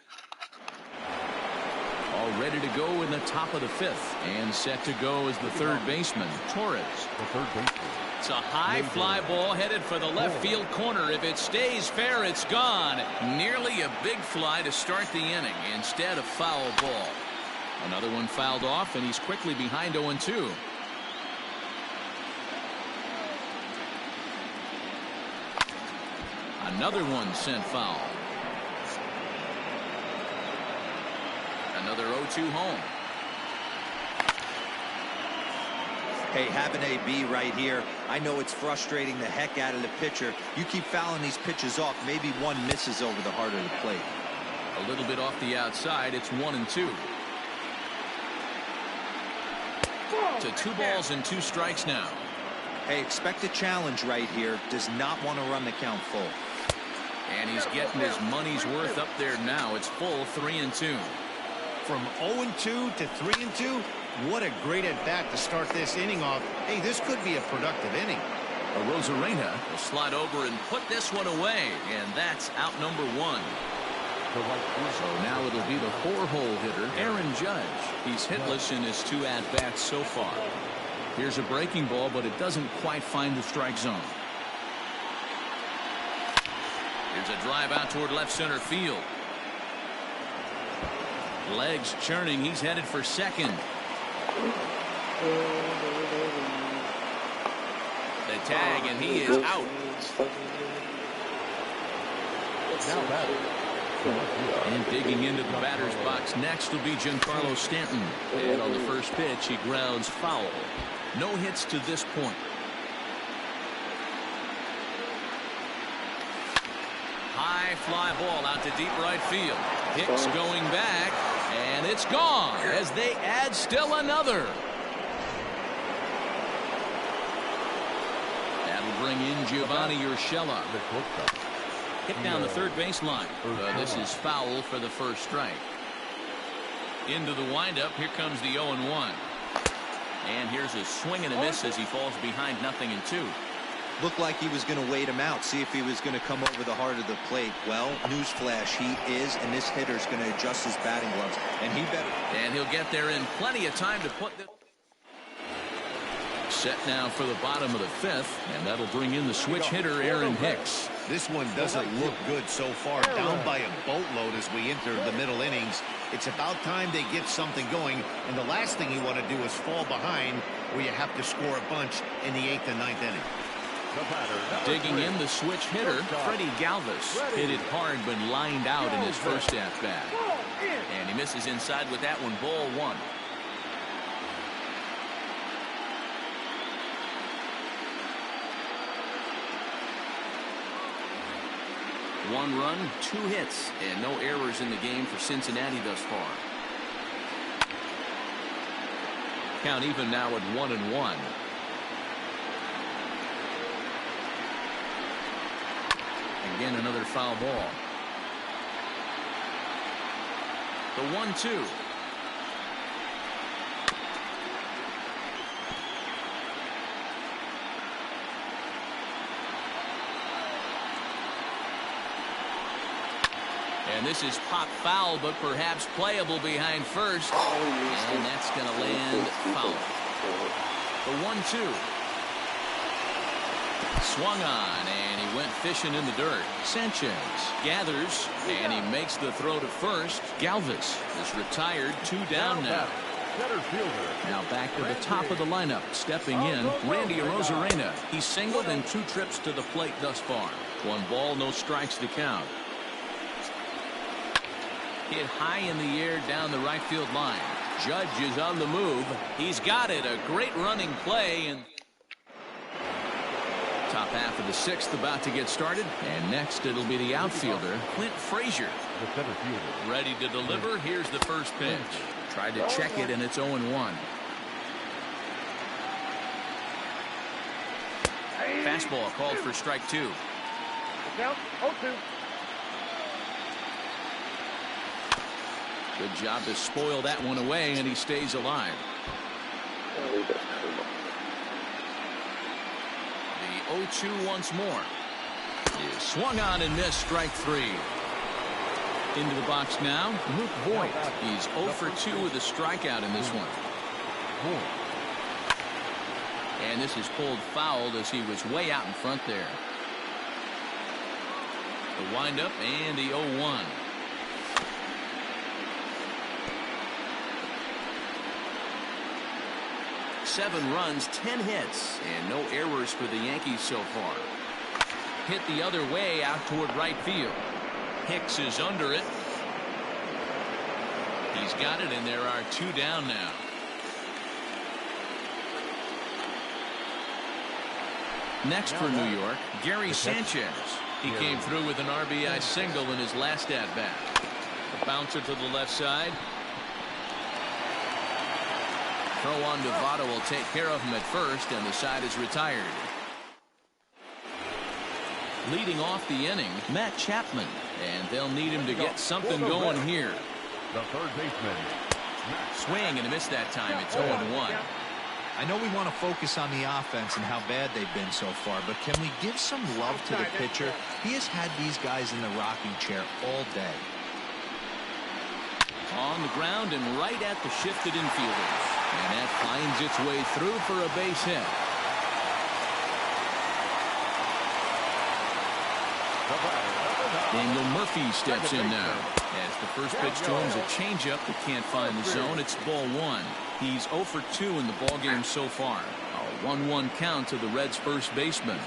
All ready to go in the top of the 5th. And set to go is the third baseman, Torres. The third baseman. It's a high fly ball headed for the left field corner. If it stays fair, it's gone. Nearly a big fly to start the inning. Instead, a foul ball. Another one fouled off, and he's quickly behind 0-2. Another one sent foul. Another 0-2 home. Hey, have an AB right here. I know it's frustrating the heck out of the pitcher. You keep fouling these pitches off. Maybe one misses over the heart of the plate. A little bit off the outside. It's 1-2. To 2 balls and 2 strikes now. Hey, expect a challenge right here. Does not want to run the count full. And he's getting his money's worth up there now. It's full 3-2. From 0-2 to 3-2, what a great at-bat to start this inning off. Hey, this could be a productive inning. Rosarena will slide over and put this one away, and that's out number 1. So now it'll be the 4-hole hitter, Aaron Judge. He's hitless in his 2 at-bats so far. Here's a breaking ball, but it doesn't quite find the strike zone. Here's a drive out toward left center field. Legs churning. He's headed for second. The tag, and he is out. And digging into the batter's box next will be Giancarlo Stanton. And on the first pitch, he grounds foul. No hits to this point. High fly ball out to deep right field. Hicks going back, and it's gone as they add still another. That'll bring in Giovanni Urshela. Hit down the third baseline. This is foul for the first strike. Into the windup. Here comes the 0-1. And here's a swing and a miss as he falls behind 0-2. Looked like he was going to wait him out, see if he was going to come over the heart of the plate. Well, newsflash, he is, and this hitter's going to adjust his batting gloves, and he better. And he'll get there in plenty of time to put the. Set now for the bottom of the 5th, and that'll bring in the switch hitter, Aaron Hicks. This one doesn't look good so far. Down by a boatload as we enter the middle innings. It's about time they get something going, and the last thing you want to do is fall behind where you have to score a bunch in the 8th and 9th inning. Digging in the switch hitter, Freddie Galvis. Hit it hard but lined out in his first at-bat. And he misses inside with that one, ball 1. One run, 2 hits, and no errors in the game for Cincinnati thus far. Count even now at 1-1. Again, another foul ball. The 1-2. And this is pop foul, but perhaps playable behind first. And that's going to land foul. The 1-2. Swung on, and he went fishing in the dirt. Sanchez gathers, and he makes the throw to first. Galvis is retired, 2 down now. Now back to the top of the lineup. Stepping in, Randy Arozarena. He's singled in 2 trips to the plate thus far. 1 ball, no strikes to count. Hit high in the air down the right field line. Judge is on the move. He's got it. A great running play. And to Top half of the sixth about to get started. And next it'll be the outfielder, Clint Frazier. The center fielder. Ready to deliver. Here's the first pitch. Tried to check it, and it's 0-1. Fastball called for strike 2. Count 0-2. Good job to spoil that one away, and he stays alive. The 0-2 once more. Is swung on and missed, strike 3. Into the box now, Luke Voigt. He's 0 for 2 with a strikeout in this one. And this is pulled foul as he was way out in front there. The windup and the 0-1. Seven runs, 10 hits, and no errors for the Yankees so far. Hit the other way out toward right field. Hicks is under it. He's got it, and there are 2 down now. Next for New York, Gary Sanchez. He came through with an RBI single in his last at-bat. Bouncer to the left side. Throw on to Votto will take care of him at first, and the side is retired. Leading off the inning, Matt Chapman, and they'll need him to get something going here. The third baseman. Swing and a miss that time. It's 0-1. I know we want to focus on the offense and how bad they've been so far, but can we give some love to the pitcher? He has had these guys in the rocking chair all day. On the ground and right at the shifted infielders. And that finds its way through for a base hit. Daniel Murphy steps in now. As the first pitch to him is a changeup that can't find the zone. It's ball 1. He's 0 for 2 in the ballgame so far. A 1-1 count to the Reds' first baseman.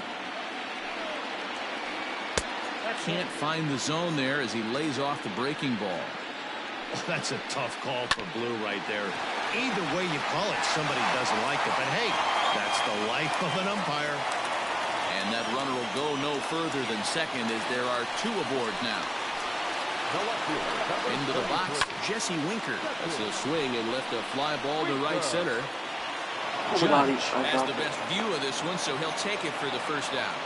Can't find the zone there as he lays off the breaking ball. Oh, that's a tough call for Blue right there. Either way you call it, somebody doesn't like it. But hey, that's the life of an umpire. And that runner will go no further than second as there are 2 aboard now. Into the box, Jesse Winker. As he'll swing and lift a fly ball to right center. Judge has the best view of this one, so he'll take it for the first out.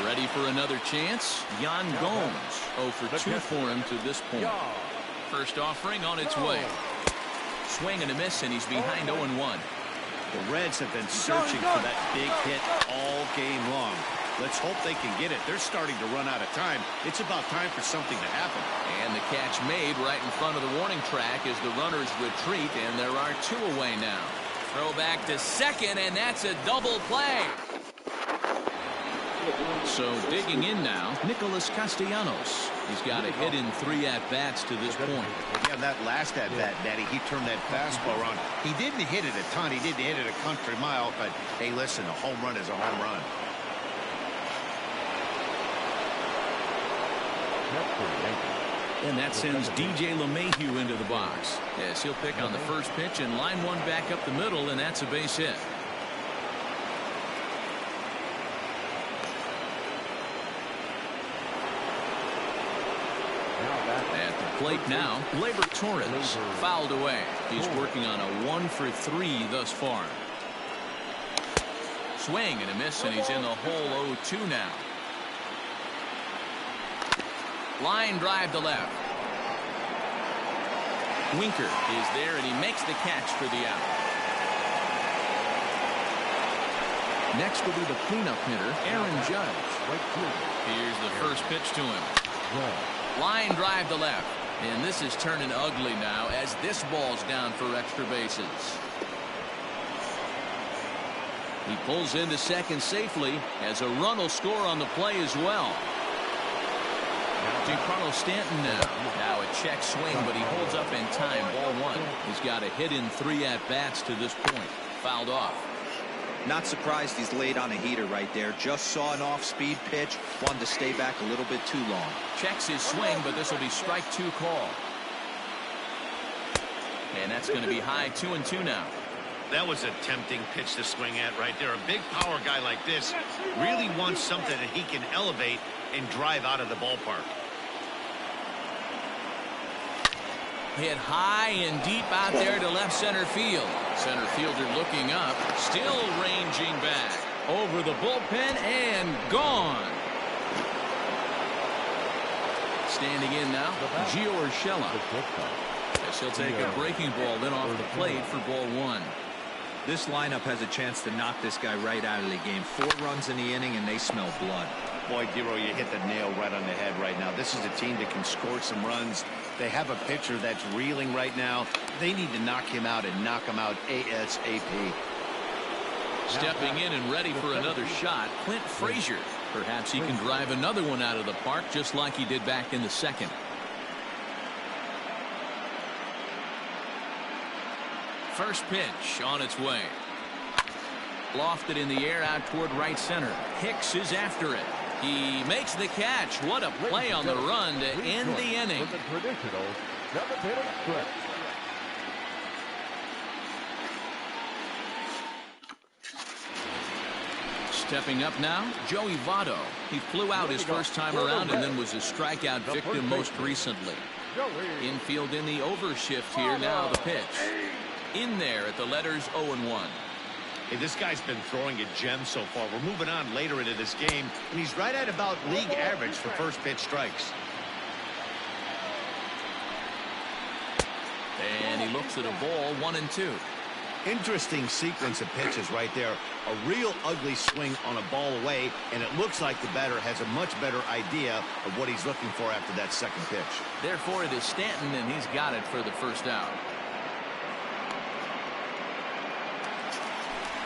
Ready for another chance? Yan Gomes. 0 for 2 for him to this point. First offering on its way. Swing and a miss, and he's behind 0-1. The Reds have been searching for that big hit all game long. Let's hope they can get it. They're starting to run out of time. It's about time for something to happen. And the catch made right in front of the warning track as the runners retreat, and there are 2 away now. Throw back to second, and that's a double play. So digging in now, Nicholas Castellanos. He's got a hit in 3 at-bats to this point. Yeah, that last at-bat, Daddy, he turned that fastball around. He didn't hit it a ton. He didn't hit it a country mile, but hey, listen, a home run is a home run. And that sends DJ LeMahieu into the box. Yes, he'll pick on the first pitch and line one back up the middle, and that's a base hit. At the plate now, Gleyber Torres fouled away. He's working on a 1 for 3 thus far. Swing and a miss, and he's in the hole 0-2 now. Line drive to left. Winker is there, and he makes the catch for the out. Next will be the cleanup hitter, Aaron Judge. Here's the first pitch to him. Line drive to left. And this is turning ugly now as this ball's down for extra bases. He pulls into second safely as a run will score on the play as well. Giancarlo Stanton now a check swing, but he holds up in time. Ball 1. He's got a hit in 3 at-bats to this point. Fouled off. Not surprised he's laid on a heater right there. Just saw an off-speed pitch. Wanted to stay back a little bit too long. Checks his swing, but this will be strike 2 call. And that's going to be high 2-2 now. That was a tempting pitch to swing at right there. A big power guy like this really wants something that he can elevate and drive out of the ballpark. Hit high and deep out there to left center field. Center fielder looking up, still ranging back. Over the bullpen and gone. Standing in now, Gio Urshela. As he'll take a breaking ball in off the plate for ball one. This lineup has a chance to knock this guy right out of the game. 4 runs in the inning, and they smell blood. Boy, Giro, you hit the nail right on the head right now. This is a team that can score some runs. They have a pitcher that's reeling right now. They need to knock him out and knock him out ASAP. Stepping in and ready for another shot, Clint Frazier. Perhaps he can drive another one out of the park just like he did back in the second. First pitch on its way. Lofted in the air out toward right center. Hicks is after it. He makes the catch. What a play on the run to end the inning. Stepping up now, Joey Votto. He flew out his first time around and then was a strikeout victim most recently. Infield in the overshift here. Now the pitch. In there at the letters 0-1. Hey, this guy's been throwing a gem so far. We're moving on later into this game, and he's right at about league average for first pitch strikes. And he looks at a ball, 1-2. Interesting sequence of pitches right there. A real ugly swing on a ball away, and it looks like the batter has a much better idea of what he's looking for after that second pitch. Therefore, it is Stanton, and he's got it for the first out.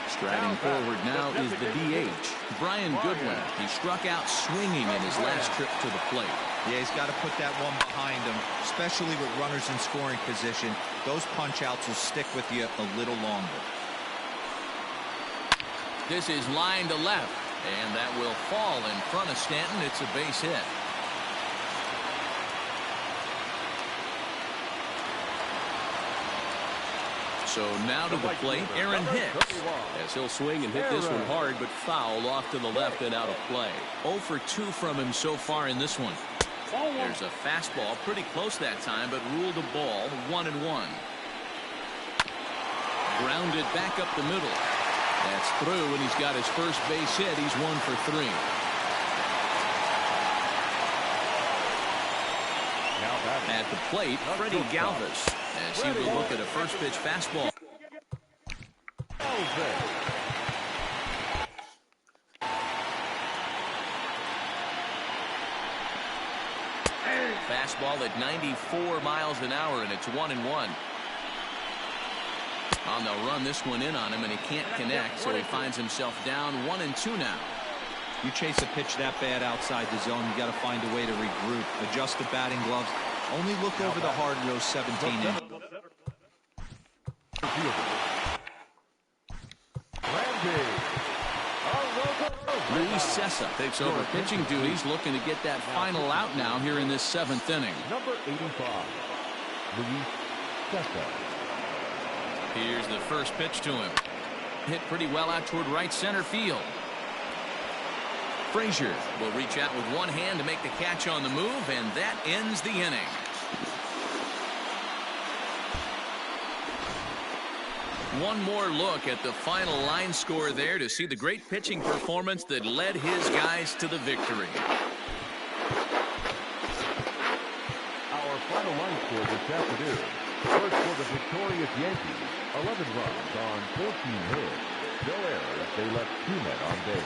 Striding forward now is the DH, Brian Goodwin. He struck out swinging in his last trip to the plate. Yeah, he's got to put that one behind him, especially with runners in scoring position. Those punch-outs will stick with you a little longer. This is line to left, and that will fall in front of Stanton. It's a base hit. So now to the plate, Aaron Hicks. As he'll swing and hit this one hard, but foul off to the left and out of play. 0 for 2 from him so far in this one. There's a fastball, pretty close that time, but ruled a ball, 1-1. Grounded back up the middle. That's through, and he's got his first base hit. He's 1 for 3. At the plate, Freddie Galvis, as he will look at a first pitch fastball. Fastball at 94 miles an hour, and it's 1-1. On the run this one in on him, and he can't connect, so he finds himself down 1-2 now. You chase a pitch that bad outside the zone, you got to find a way to regroup, adjust the batting gloves. Only look over the hard row 17 innings. Luis Sessa takes over pitching duties, looking to get that final out now here in this 7th inning. Number 85, Luis Sessa. Here's the first pitch to him. Hit pretty well out toward right center field. Frazier will reach out with one hand to make the catch on the move, and that ends the inning. One more look at the final line score there to see the great pitching performance that led his guys to the victory. Our final line score this afternoon. First for the victorious Yankees, 11 runs on 14 hits. No errors. They left 2 men on base.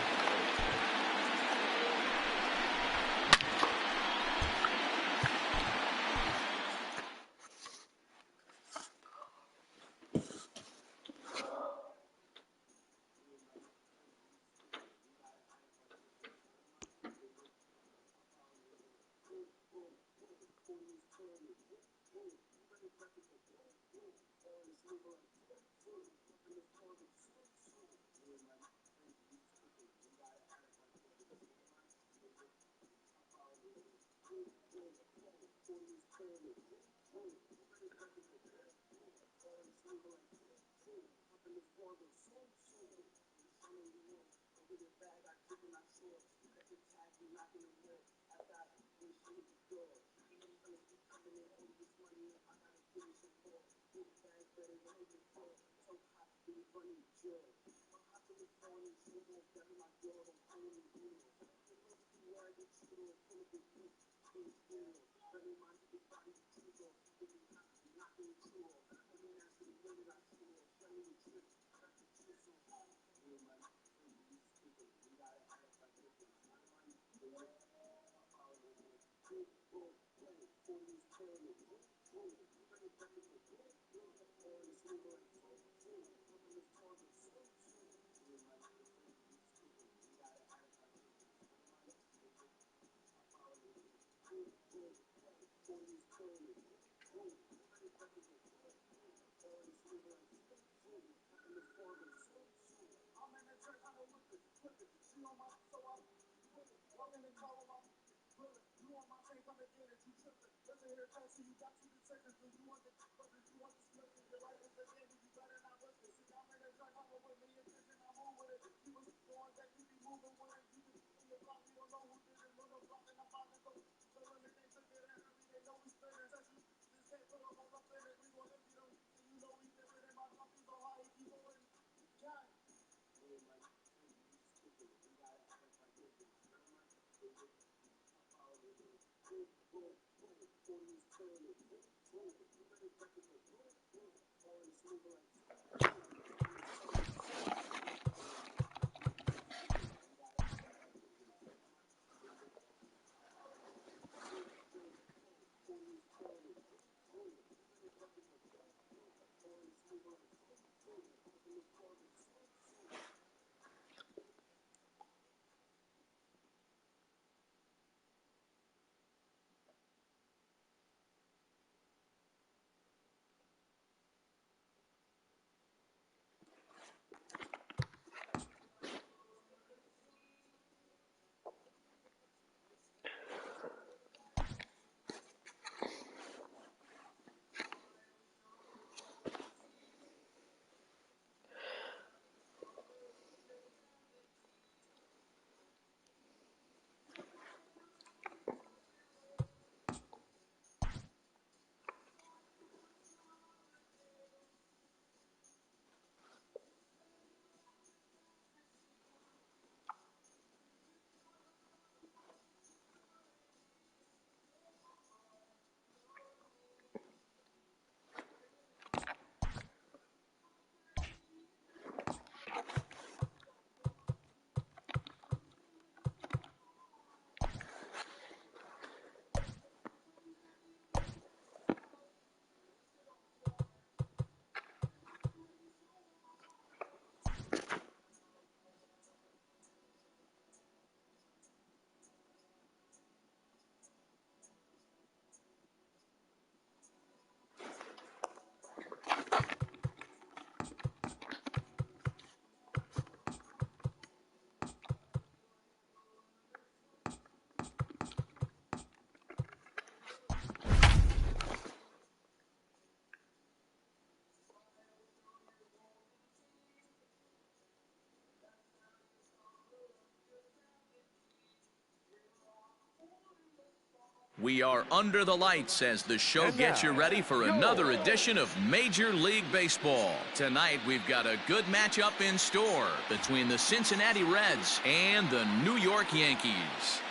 We are under the lights as the show gets you ready for another edition of Major League Baseball. Tonight, we've got a good matchup in store between the Cincinnati Reds and the New York Yankees.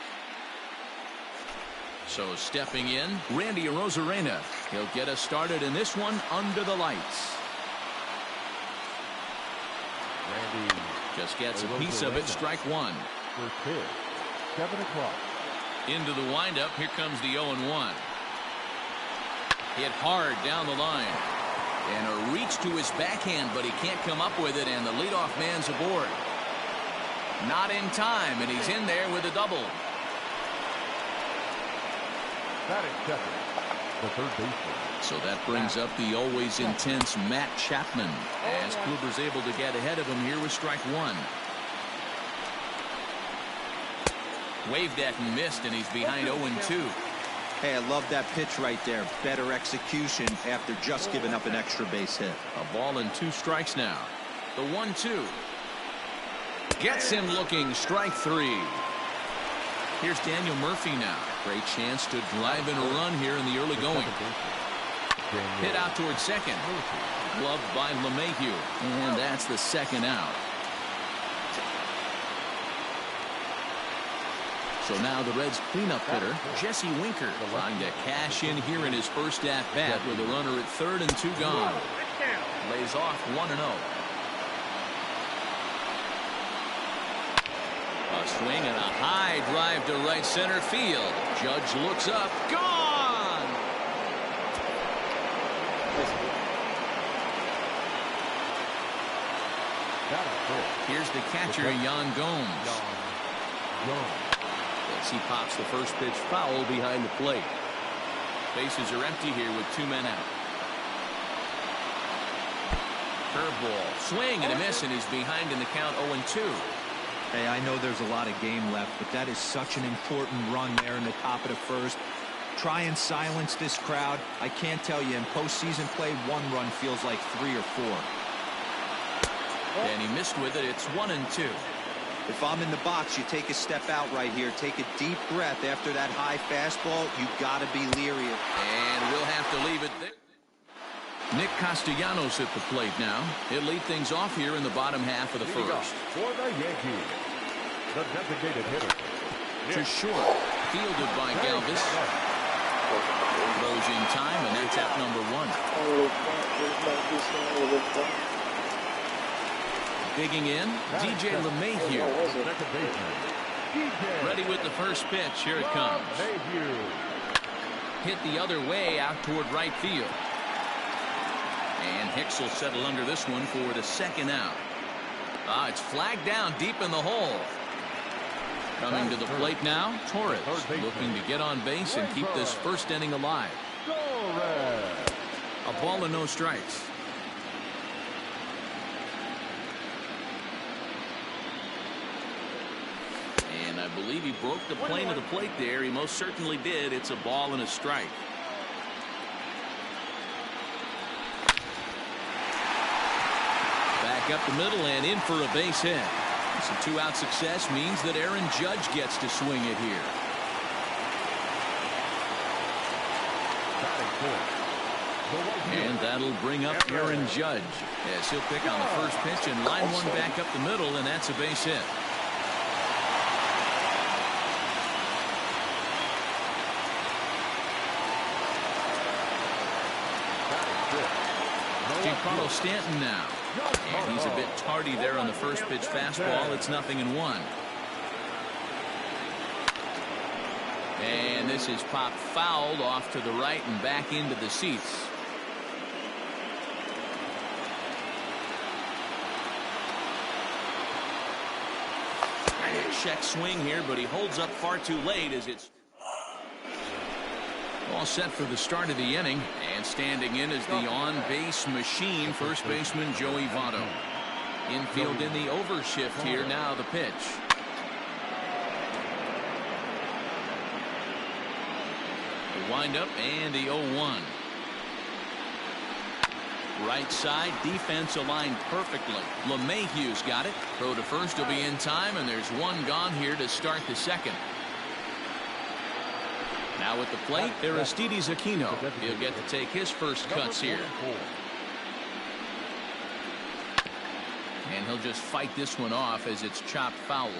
So stepping in, Randy Arozarena. He'll get us started in this one under the lights. Randy just gets a piece of it, strike one. First pitch, 7 o'clock. Into the windup, here comes the 0-1. Hit hard down the line. And a reach to his backhand, but he can't come up with it, and the leadoff man's aboard. Not in time, and he's in there with a double. That is second, the third baseman. So that brings up the always intense Matt Chapman, as Kluber's able to get ahead of him here with strike one. Waved at and missed, and he's behind 0-2. Hey, I love that pitch right there. Better execution after just giving up an extra base hit. A ball and 2 strikes now. The 1-2. Gets him looking. Strike three. Here's Daniel Murphy now. Great chance to drive in a run here in the early going. Hit out towards second. Gloved by LeMahieu. And that's the second out. So now the Reds' cleanup hitter, Jesse Winker, trying to cash in here in his first at-bat with a runner at third and 2 gone. Lays off 1-0. A swing and a high drive to right center field. Judge looks up. Gone! Here's the catcher, Yan Gomes. As he pops the first pitch foul behind the plate. Bases are empty here with 2 men out. Curveball. Swing and a miss, and he's behind in the count 0-2. Hey, I know there's a lot of game left, but that is such an important run there in the top of the first. Try and silence this crowd. I can't tell you, in postseason play, 1 run feels like 3 or 4. And he missed with it. It's 1-2. If I'm in the box, you take a step out right here. Take a deep breath after that high fastball. You got to be leery. And we'll have to leave it there. Nick Castellanos at the plate now. He'll lead things off here in the bottom half of the first. For the Yankees, the designated hitter. To short. Fielded by Galvis. Throws in time, and that's at number 1. Digging in, DJ LeMahieu. Ready with the first pitch. Here it comes. Hit the other way out toward right field. And Hicks will settle under this one for the second out. It's flagged down deep in the hole. Coming to the plate now, Torres, looking to get on base and keep this first inning alive. A ball and no strikes. And I believe he broke the plane of the plate there. He most certainly did. It's a ball and a strike. Back up the middle and in for a base hit. Some 2-out success means that Aaron Judge gets to swing it here. And that'll bring up Aaron Judge as he'll pick on the first pitch and line one back up the middle, and that's a base hit. Giancarlo Stanton now. And he's a bit tardy there on the first pitch fastball. It's 0-1. And this is popped fouled off to the right and back into the seats. Check swing here, but he holds up far too late as it's all set for the start of the inning. And standing in is the on-base machine, first baseman Joey Votto. Infield in the overshift here. Now the pitch. The windup and the 0-1. Right side defense aligned perfectly. LeMahieu's got it. Throw to first will be in time, and there's one gone here to start the second. Now at the plate, Aristides Aquino. He'll get to take his first cuts here. And he'll just fight this one off as it's chopped foul.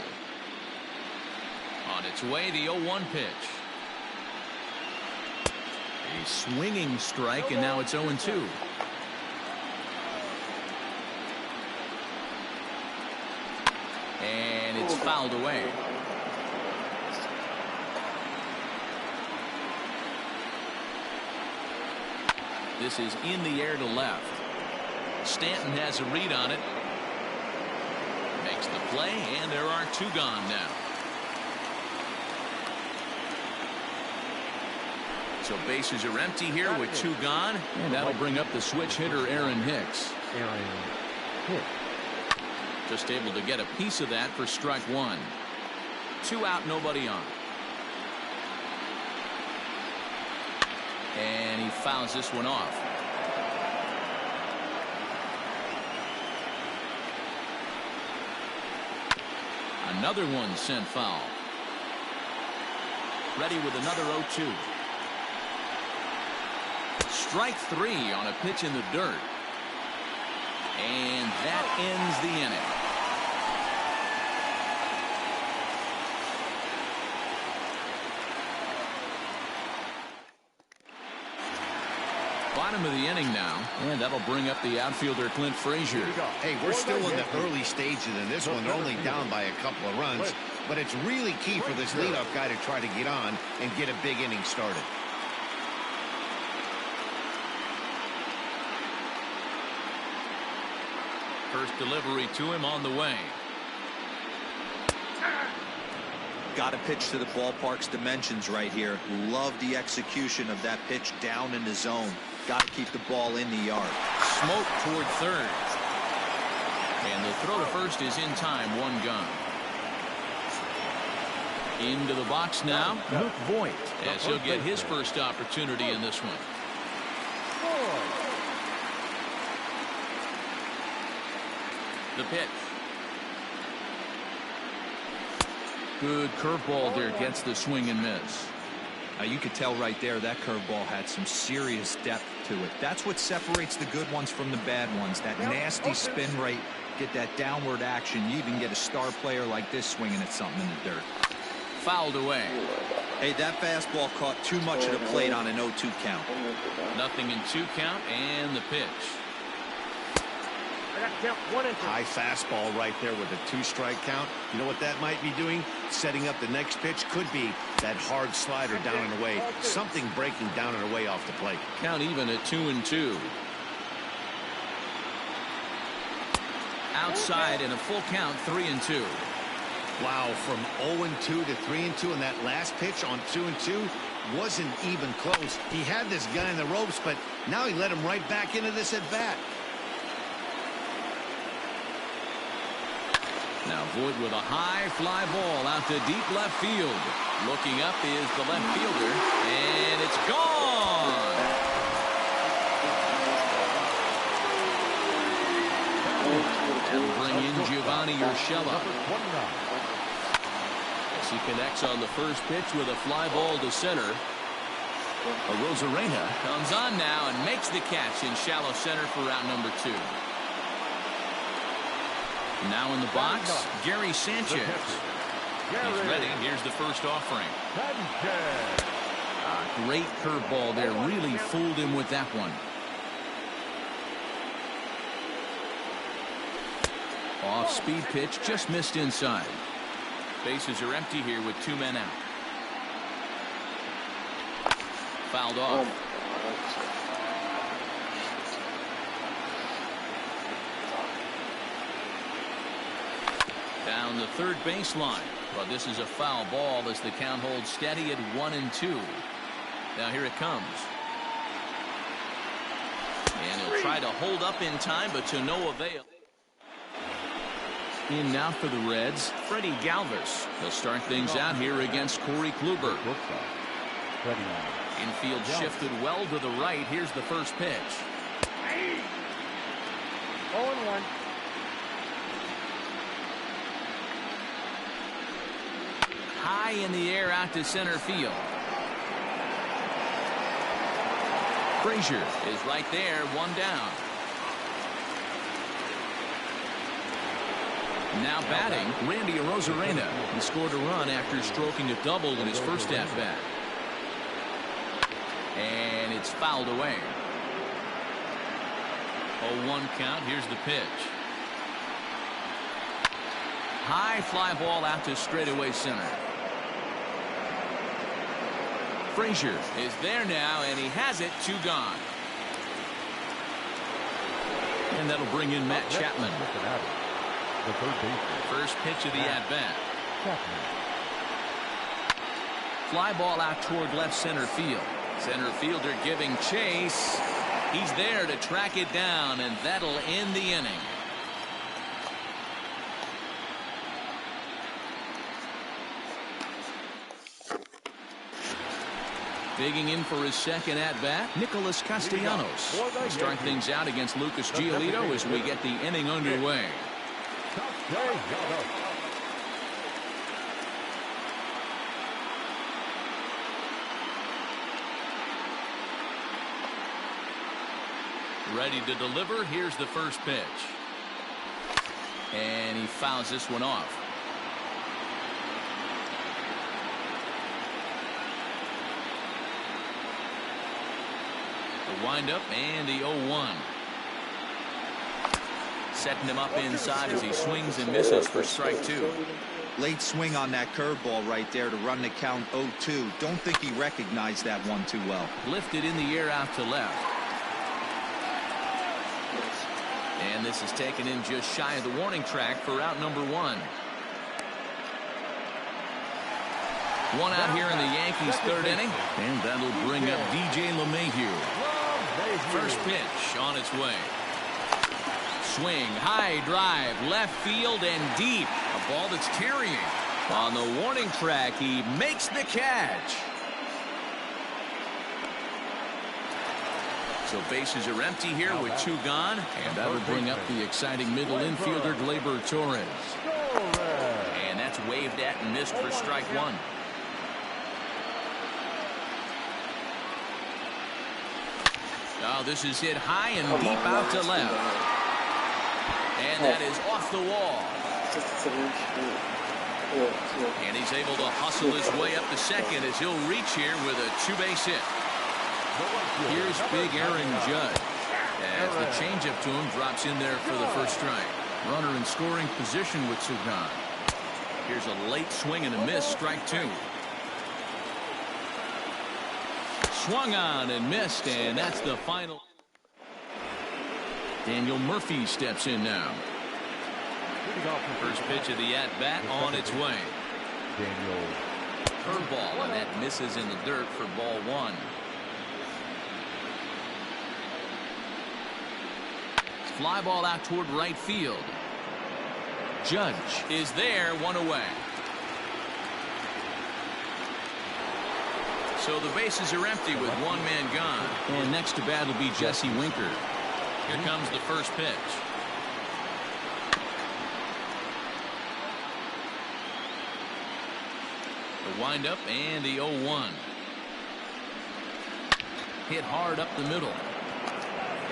On its way, the 0-1 pitch. A swinging strike, and now it's 0-2. And it's fouled away. This is in the air to left. Stanton has a read on it. Makes the play, and there are 2 gone now. So bases are empty here with 2 gone, and that'll bring up the switch hitter Aaron Hicks. Just able to get a piece of that for strike 1. 2 out, nobody on. And he fouls this one off. Another one sent foul. Ready with another 0-2. Strike 3 on a pitch in the dirt. And that ends the inning. Bottom of the inning now, and that'll bring up the outfielder Clint Frazier. Hey, we're still in the early stages in this one. They're only down by a couple of runs, but it's really key for this leadoff guy to try to get on and get a big inning started. First delivery to him on the way. Got to pitch to the ballpark's dimensions right here. Love the execution of that pitch down in the zone. Got to keep the ball in the yard. Smoke toward third. And the throw to first is in time. One gone. Into the box now, Luke Voigt, as he'll get his first opportunity in this one. The pitch. Good curveball there, gets the swing and miss. You could tell right there that curveball had some serious depth to it. That's what separates the good ones from the bad ones. That nasty spin rate, get that downward action. You even get a star player like this swinging at something in the dirt. Fouled away. Hey, that fastball caught too much of the plate on an 0-2 count. Nothing in 2 count, and the pitch. High fastball right there with a 2-strike count. You know what that might be doing? Setting up the next pitch. Could be that hard slider down and away. Something breaking down and away off the plate. Count even at 2-2. Outside in a full count, 3-2. Wow, from 0-2 to 3-2 in that last pitch on 2-2 wasn't even close. He had this guy in the ropes, but now he let him right back into this at bat. Now Voigt with a high fly ball out to deep left field. Looking up is the left fielder, and it's gone. And bring in Giovanni Urshela. As he connects on the first pitch with a fly ball to center. Rosarena comes on now and makes the catch in shallow center for route number 2. Now in the box, Gary Sanchez. He's ready. Here's the first offering. Great curveball there. Really fooled him with that one. Off-speed pitch, just missed inside. Bases are empty here with 2 men out. Fouled off. Down the third baseline, but this is a foul ball as the count holds steady at 1-2. Now here it comes. And he'll try to hold up in time, but to no avail. In now for the Reds, Freddie Galvis. They'll start things out here against Corey Kluber. Infield shifted well to the right. Here's the first pitch. 0-1. High in the air out to center field. Frazier is right there, 1 down. Now batting, Randy Arozarena. He scored a run after stroking a double in his first at-bat. And it's fouled away. 0-1 count. Here's the pitch. High fly ball out to straightaway center. Frazier is there now, and he has it. 2 gone. And that'll bring in Matt Chapman. First pitch of the at-bat. Fly ball out toward left center field. Center fielder giving chase. He's there to track it down, and that'll end the inning. Digging in for his second at-bat, Nicholas Castellanos. We'll start things out against Lucas Giolito as we get the inning underway. Ready to deliver. Here's the first pitch. And he fouls this one off. The windup and the 0-1. Setting him up inside as he swings and misses for strike two. Late swing on that curveball right there to run the count 0-2. Don't think he recognized that one too well. Lifted in the air out to left. And this is taken in just shy of the warning track for out number one. One out here in the Yankees third inning. And that'll bring up DJ LeMahieu. First pitch on its way. Swing, high drive, left field and deep. A ball that's carrying. On the warning track, he makes the catch. So bases are empty here with two gone, and that'll bring up the exciting middle infielder Gleyber Torres. And that's waved at and missed for strike one. Now this is hit high and deep out to left. And that is off the wall. And he's able to hustle his way up to second as he'll reach here with a two-base hit. Here's big Aaron Judge as the changeup to him drops in there for the first strike. Runner in scoring position with two gone. Here's a late swing and a miss, strike two. Swung on and missed, and that's the final. Daniel Murphy steps in now. First pitch of the at-bat on its way. Curveball, and that misses in the dirt for ball one. Fly ball out toward right field. Judge is there, one away. So the bases are empty with one man gone. And next to bat will be Jesse Winker. Here comes the first pitch. The windup and the 0-1. Hit hard up the middle.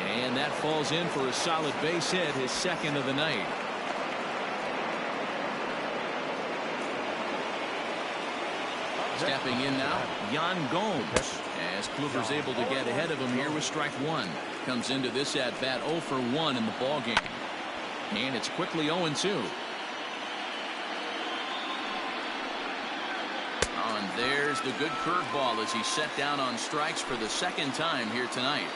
And that falls in for a solid base hit, his second of the night. Stepping in now, Yan Gomes, as Kluber's able to get ahead of him here with strike one. Comes into this at-bat 0 for 1 in the ballgame. And it's quickly 0-2. And there's the good curveball as he's set down on strikes for the second time here tonight.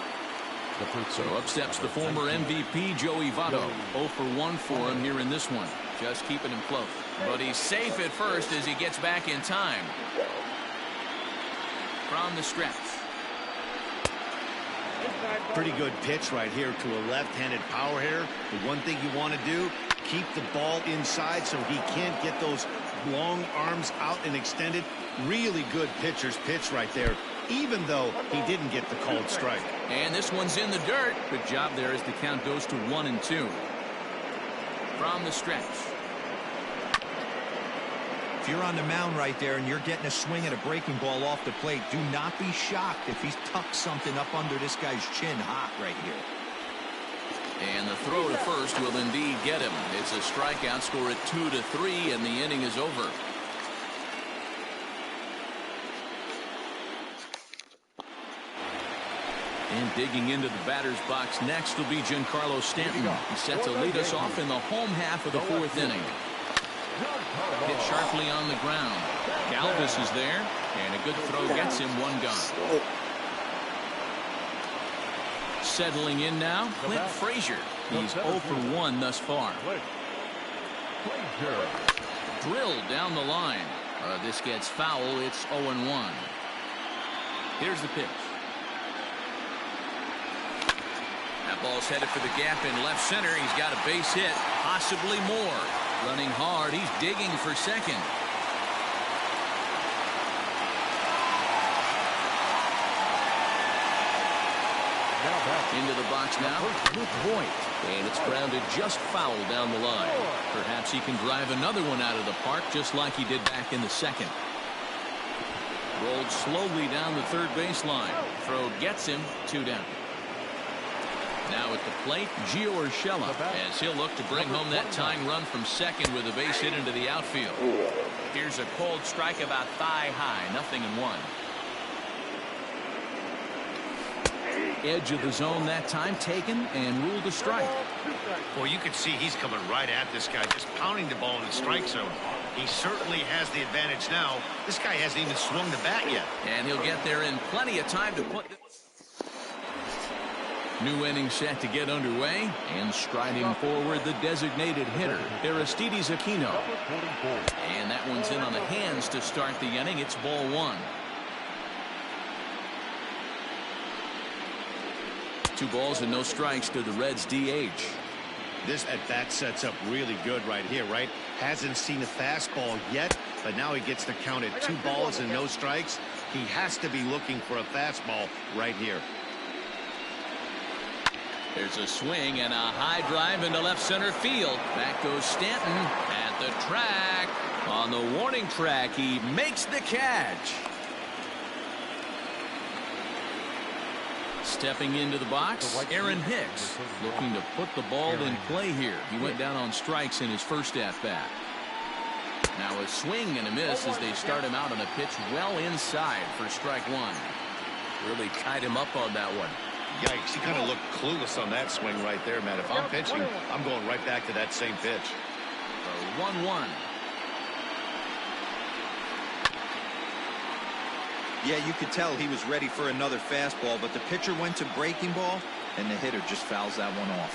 So up steps the former MVP Joey Votto. 0 for 1 for him here in this one. Just keeping him close. But he's safe at first as he gets back in time. From the stretch. Pretty good pitch right here to a left-handed power hitter. The one thing you want to do, keep the ball inside so he can't get those long arms out and extended. Really good pitcher's pitch right there, even though he didn't get the called strike. And this one's in the dirt. Good job there as the count goes to 1-2. From the stretch. If you're on the mound right there and you're getting a swing at a breaking ball off the plate, do not be shocked if he's tucked something up under this guy's chin hot right here. And the throw to first will indeed get him. It's a strikeout, score at 2-3, and the inning is over. And digging into the batter's box next will be Giancarlo Stanton. He's set to lead us off in the home half of the fourth inning. Hit sharply on the ground. Galvis is there, and a good throw gets him one gone. Settling in now, Clint Frazier. He's 0 for 1 thus far. Drilled down the line. This gets foul. It's 0-1. Here's the pitch. That ball's headed for the gap in left center. He's got a base hit, possibly more. Running hard. He's digging for second. Into the box now with Voit. And it's grounded just foul down the line. Perhaps he can drive another one out of the park just like he did back in the second. Rolled slowly down the third baseline. Throw gets him 2 down. Now at the plate, Gio Urshela, as he'll look to bring home that tying run from second with a base hit into the outfield. Here's a cold strike about thigh high, 0-1. Edge of the zone that time taken and ruled a strike. Well, you can see he's coming right at this guy, just pounding the ball in the strike zone. He certainly has the advantage now. This guy hasn't even swung the bat yet. And he'll get there in plenty of time to put... New inning set to get underway, and striding forward the designated hitter, Aristides Aquino. And that one's in on the hands to start the inning. It's ball one. 2 balls and no strikes to the Reds DH. This at bat sets up really good right here, right? Hasn't seen a fastball yet, but now he gets the count at 2 balls and no strikes. He has to be looking for a fastball right here. There's a swing and a high drive into left center field. Back goes Stanton at the track. On the warning track, he makes the catch. Stepping into the box, Aaron Hicks looking to put the ball in play here. He went down on strikes in his first at-bat. Now a swing and a miss as they start him out on a pitch well inside for strike one. Really tied him up on that one. Yikes, he kind of looked clueless on that swing right there, man. If I'm pitching, I'm going right back to that same pitch. 1-1. Yeah, you could tell he was ready for another fastball, but the pitcher went to breaking ball, and the hitter just fouls that one off.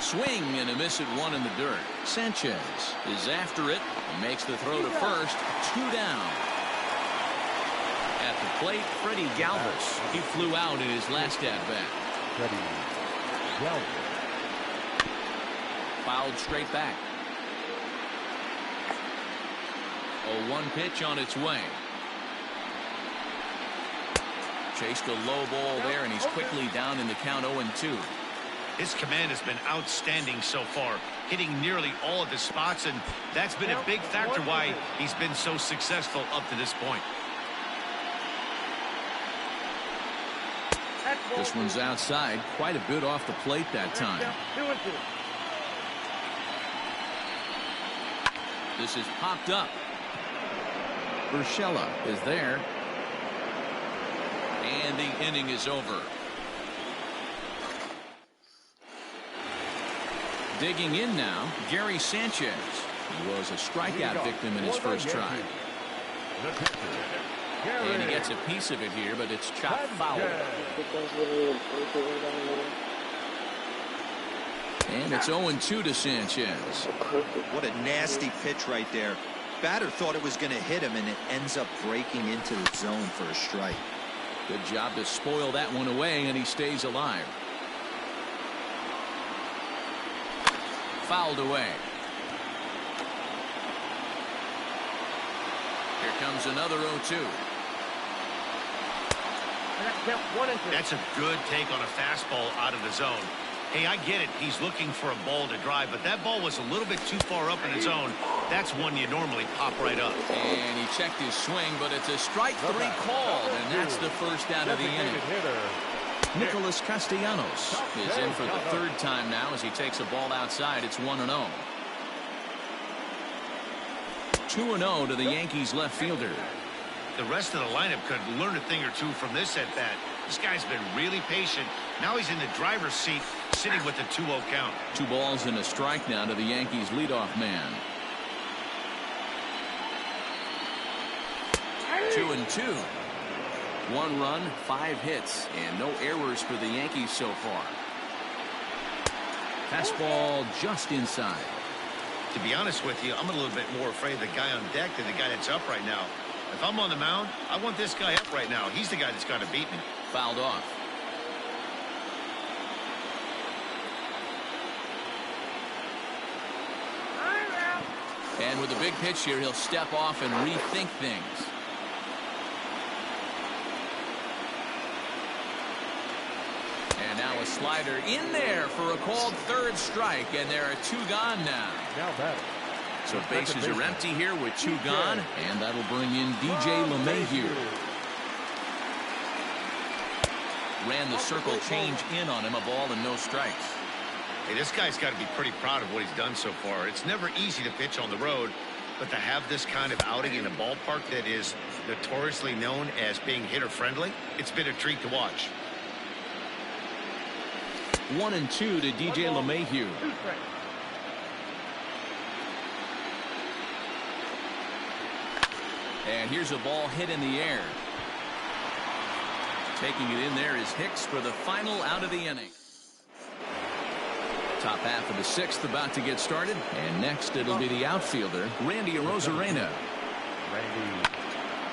Swing and a miss at one in the dirt. Sanchez is after it and makes the throw to first. 2 down. At the plate, Freddie Galvis. He flew out in his last at-bat. Freddie Galvis. Fouled straight back. 0-1 pitch on its way. Chased a low ball there, and he's quickly down in the count 0-2. His command has been outstanding so far, hitting nearly all of his spots, and that's been a big factor why he's been so successful up to this point. This one's outside, quite a bit off the plate that time. 2-2. This is popped up. Urshela is there. And the inning is over. Digging in now, Gary Sanchez. He was a strikeout victim in his first try. And he gets a piece of it here, but it's chopped foul. And it's 0-2 to Sanchez. What a nasty pitch right there. Batter thought it was going to hit him, and it ends up breaking into the zone for a strike. Good job to spoil that one away, and he stays alive. Fouled away. Here comes another 0-2. That's a good take on a fastball out of the zone. Hey, I get it. He's looking for a ball to drive, but that ball was a little bit too far up in the zone. That's one you normally pop right up. And he checked his swing, but it's a strike 3 called, and that's the first out of the inning. Nicholas Castellanos is in for the 3rd time now as he takes a ball outside. It's 1-0. 2-0 to the Yankees left fielder. The rest of the lineup could learn a thing or two from this at bat. This guy's been really patient. Now he's in the driver's seat, sitting with the 2-0 count. 2 balls and a strike now to the Yankees leadoff man. 2-2. 1 run, 5 hits, and no errors for the Yankees so far. Fastball just inside. To be honest with you, I'm a little bit more afraid of the guy on deck than the guy that's up right now. If I'm on the mound, I want this guy up right now. He's the guy that's got to beat me. Fouled off. And with a big pitch here, he'll step off and rethink things. And now a slider in there for a called 3rd strike, and there are 2 gone now. So bases are empty here with 2 gone, and that'll bring in DJ LeMahieu. ran the circle change in on him. A ball and no strikes. Hey, this guy's got to be pretty proud of what he's done so far. It's never easy to pitch on the road, but to have this kind of outing in a ballpark that is notoriously known as being hitter-friendly, it's been a treat to watch. 1-2 to DJ LeMahieu. And here's a ball hit in the air. Taking it in there is Hicks for the final out of the inning. Top half of the sixth about to get started. And next it'll be the outfielder, Randy Arozarena.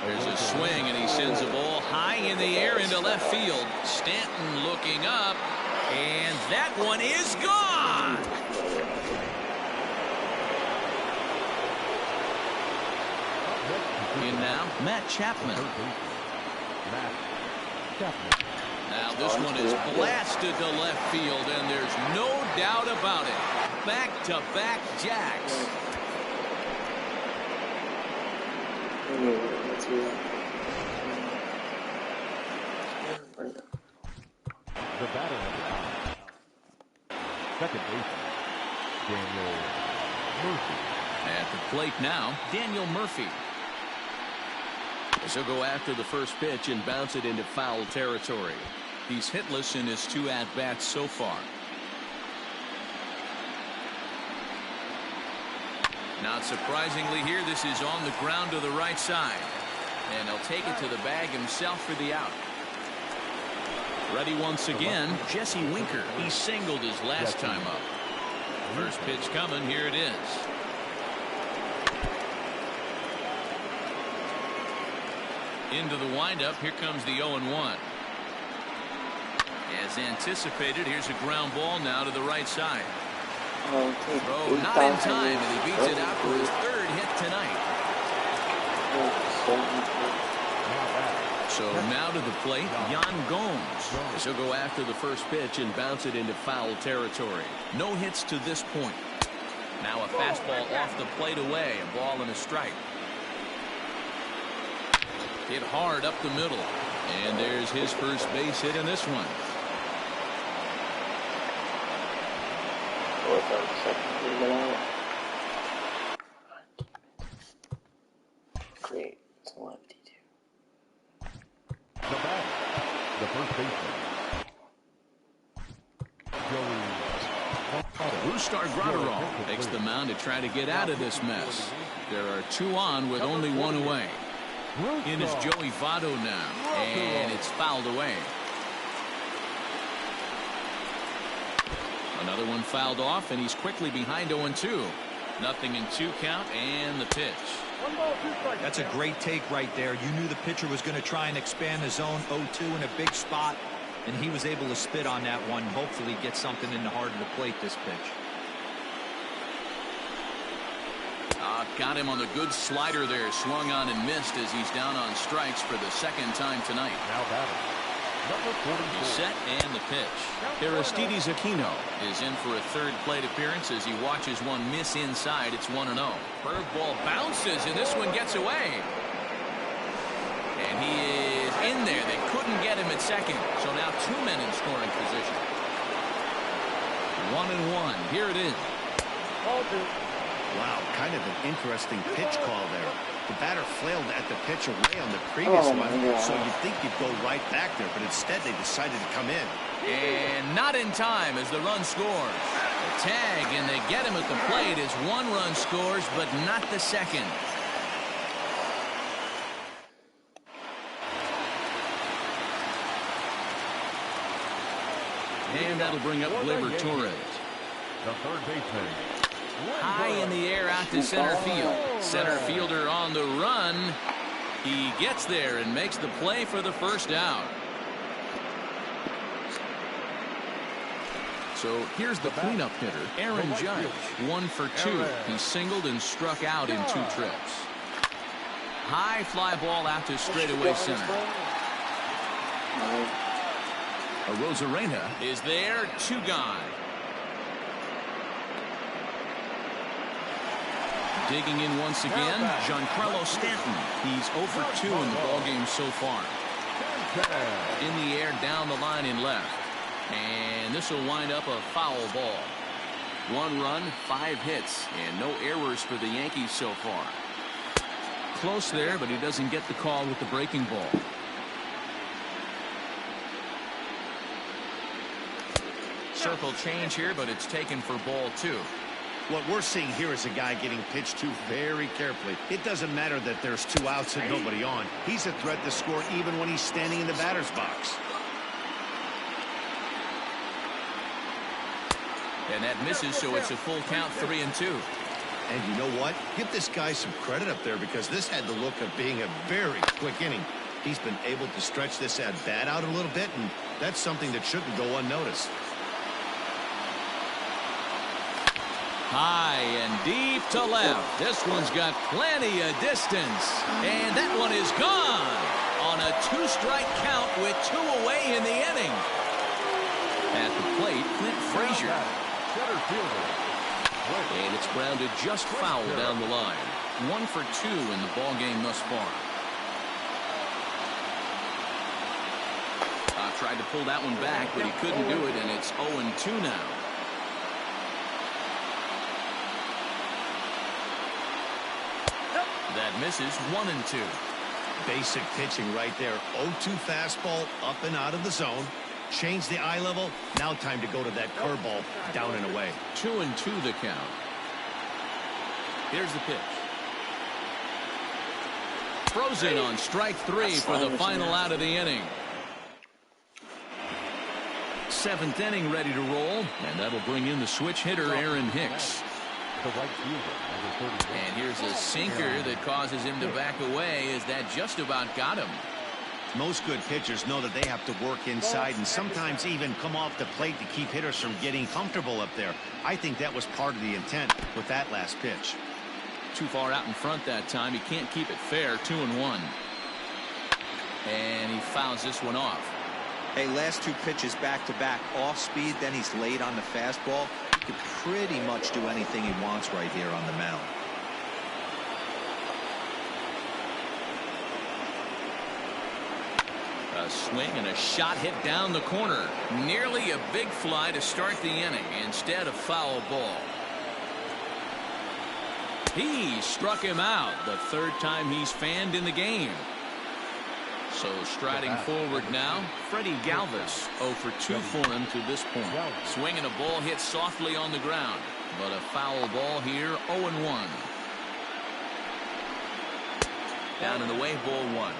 There's a swing and he sends a ball high in the air into left field. Stanton looking up. And that one is gone. In now, Matt Chapman. Now this one is blasted to left field, and there's no doubt about it. Back-to-back jacks. The batter number 9. Second baseman, Daniel Murphy. At the plate now, Daniel Murphy. As he'll go after the first pitch and bounce it into foul territory. He's hitless in his 2 at-bats so far. Not surprisingly here, this is on the ground to the right side. And he'll take it to the bag himself for the out. Ready once again, Jesse Winker. He singled his last time up. First pitch coming, here it is. Into the windup, here comes the 0-1. As anticipated, here's a ground ball now to the right side. Throw not in time, and he beats it out for his 3rd hit tonight. So now to the plate, Yan Gomes. As he'll go after the first pitch and bounce it into foul territory. No hits to this point. Now a fastball off the plate away, a ball and a strike. Hit hard up the middle. And there's his first base hit in this one. Great. It's 152. The batter, the first baseman, Brustar Graterol takes the mound to try to get out of this mess. There are 2 on with only 1 away. In is Joey Votto now, and it's fouled away. Another one fouled off, and he's quickly behind 0-2. Nothing in 2 count, and the pitch. That's a great take right there. You knew the pitcher was going to try and expand the zone. 0-2 in a big spot, and he was able to spit on that one. Hopefully get something in the heart of the plate this pitch. Got him on the good slider there. Swung on and missed as he's down on strikes for the 2nd time tonight. now batting, number 44. He's set and the pitch. Aristides Aquino is in for a 3rd plate appearance as he watches one miss inside. It's 1-0. Curveball bounces, and this one gets away. And he is in there. They couldn't get him at second. So now 2 men in scoring position. 1-1. Here it is. Wow, kind of an interesting pitch call there. The batter flailed at the pitch away on the previous one, so you'd think you'd go right back there, but instead they decided to come in. And not in time as the run scores. A tag, and they get him at the plate as 1 run scores, but not the second. And that'll bring up Gleyber Torres. The third baseman, High in the air out to center field. Center fielder on the run. He gets there and makes the play for the first out. So here's the cleanup hitter, Aaron Judge. 1 for 2. He singled and struck out in 2 trips. High fly ball out to straightaway center. Arozarena is there. 2 gone. Digging in once again, Giancarlo Stanton. He's 0 for 2 in the ballgame so far. In the air down the line in left. And this will wind up a foul ball. 1 run, 5 hits, and no errors for the Yankees so far. Close there, but he doesn't get the call with the breaking ball. Circle change here, but it's taken for ball 2. What we're seeing here is a guy getting pitched to very carefully. It doesn't matter that there's 2 outs and nobody on. He's a threat to score even when he's standing in the batter's box. And that misses, so it's a full count, 3-2. And you know what? Give this guy some credit up there, because this had the look of being a very quick inning. He's been able to stretch this at bat out a little bit, and that's something that shouldn't go unnoticed. High and deep to left. This one's got plenty of distance. And that one is gone on a 2-strike count with 2 away in the inning. At the plate, Clint Frazier. And it's grounded just foul down the line. 1 for 2 in the ball game thus far. Tried to pull that one back, but he couldn't do it, and it's 0-2 now. That misses. 1-2. Basic pitching right there. 0-2 fastball up and out of the zone. Change the eye level. Now time to go to that curveball down and away. 2-2 the count. Here's the pitch. Frozen on strike 3 for the final out of the inning. 7th inning ready to roll, and that'll bring in the switch hitter Aaron Hicks. And here's a sinker that causes him to back away, as that just about got him. Most good pitchers know that they have to work inside and sometimes even come off the plate to keep hitters from getting comfortable up there. I think that was part of the intent with that last pitch. Too far out in front that time. He can't keep it fair. 2-1. And he fouls this one off. Hey, last 2 pitches back-to-back, off speed, then he's late on the fastball. He could pretty much do anything he wants right here on the mound. A swing and a shot hit down the corner. Nearly a big fly to start the inning. Instead, a foul ball. He struck him out. The 3rd time he's fanned in the game. So striding forward now, Freddie Galvis. 0 for 2 for him to this point. Swinging a ball hit softly on the ground, but a foul ball here. 0-1. Down and away, ball 1.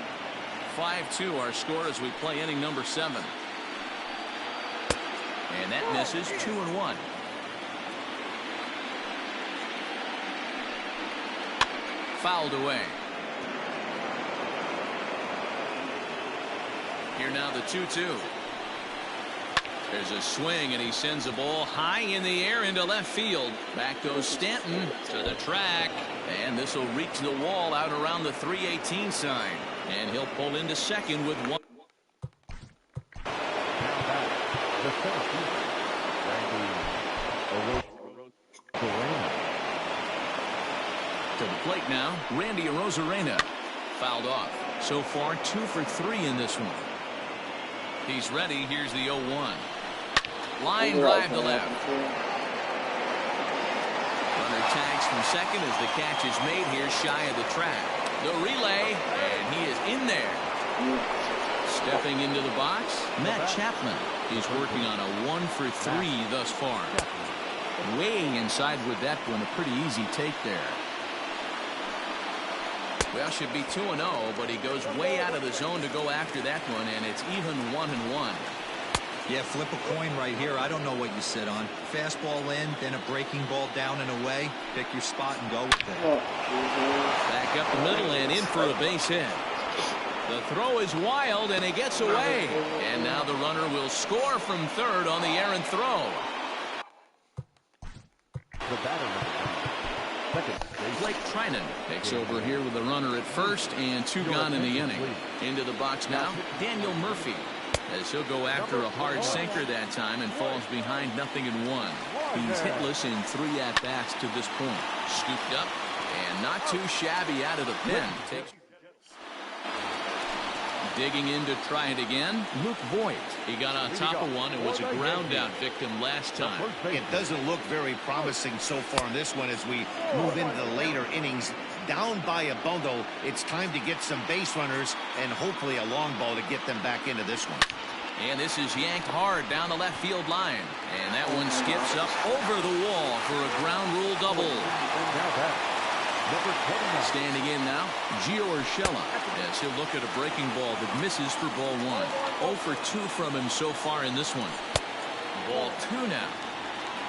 5-2 our score as we play inning number 7. And that misses. 2-1. Fouled away. Here now the 2-2. There's a swing, and he sends the ball high in the air into left field. Back goes Stanton to the track, and this will reach the wall out around the 318 sign, and he'll pull into second with 1. To the plate now, Randy Arozarena. Fouled off. So far 2 for 3 in this one. He's ready. Here's the 0-1. Line drive to left. Runner tags from second as the catch is made here shy of the track. The relay, and he is in there. Stepping into the box, Matt Chapman. He's working on a 1 for 3 thus far. Way inside with that one. A pretty easy take there. Well, should be 2-0, but he goes way out of the zone to go after that one, and it's even 1-1. Yeah, flip a coin right here. I don't know what you sit on. Fastball in, then a breaking ball down and away. Pick your spot and go with it. Back up the middle and in for a base hit. The throw is wild, and it gets away. And now the runner will score from third on the errant throw. The batter, Blake Trinan takes over here with the runner at first and 2 gone in the inning. Into the box now, Daniel Murphy, as he'll go after a hard sinker that time and falls behind 0-1. He's hitless in 3 at-bats to this point. Scooped up and not too shabby out of the pen. Digging in to try it again, Luke Voigt. He got on top of one and was a ground out victim last time. It doesn't look very promising so far in this one as we move into the later innings. Down by a bundle, it's time to get some base runners and hopefully a long ball to get them back into this one. And this is yanked hard down the left field line. And that one skips up over the wall for a ground rule double. Standing in now, Gio Urshela, as he'll look at a breaking ball that misses for ball one. 0 for 2 from him so far in this one. Ball 2 now.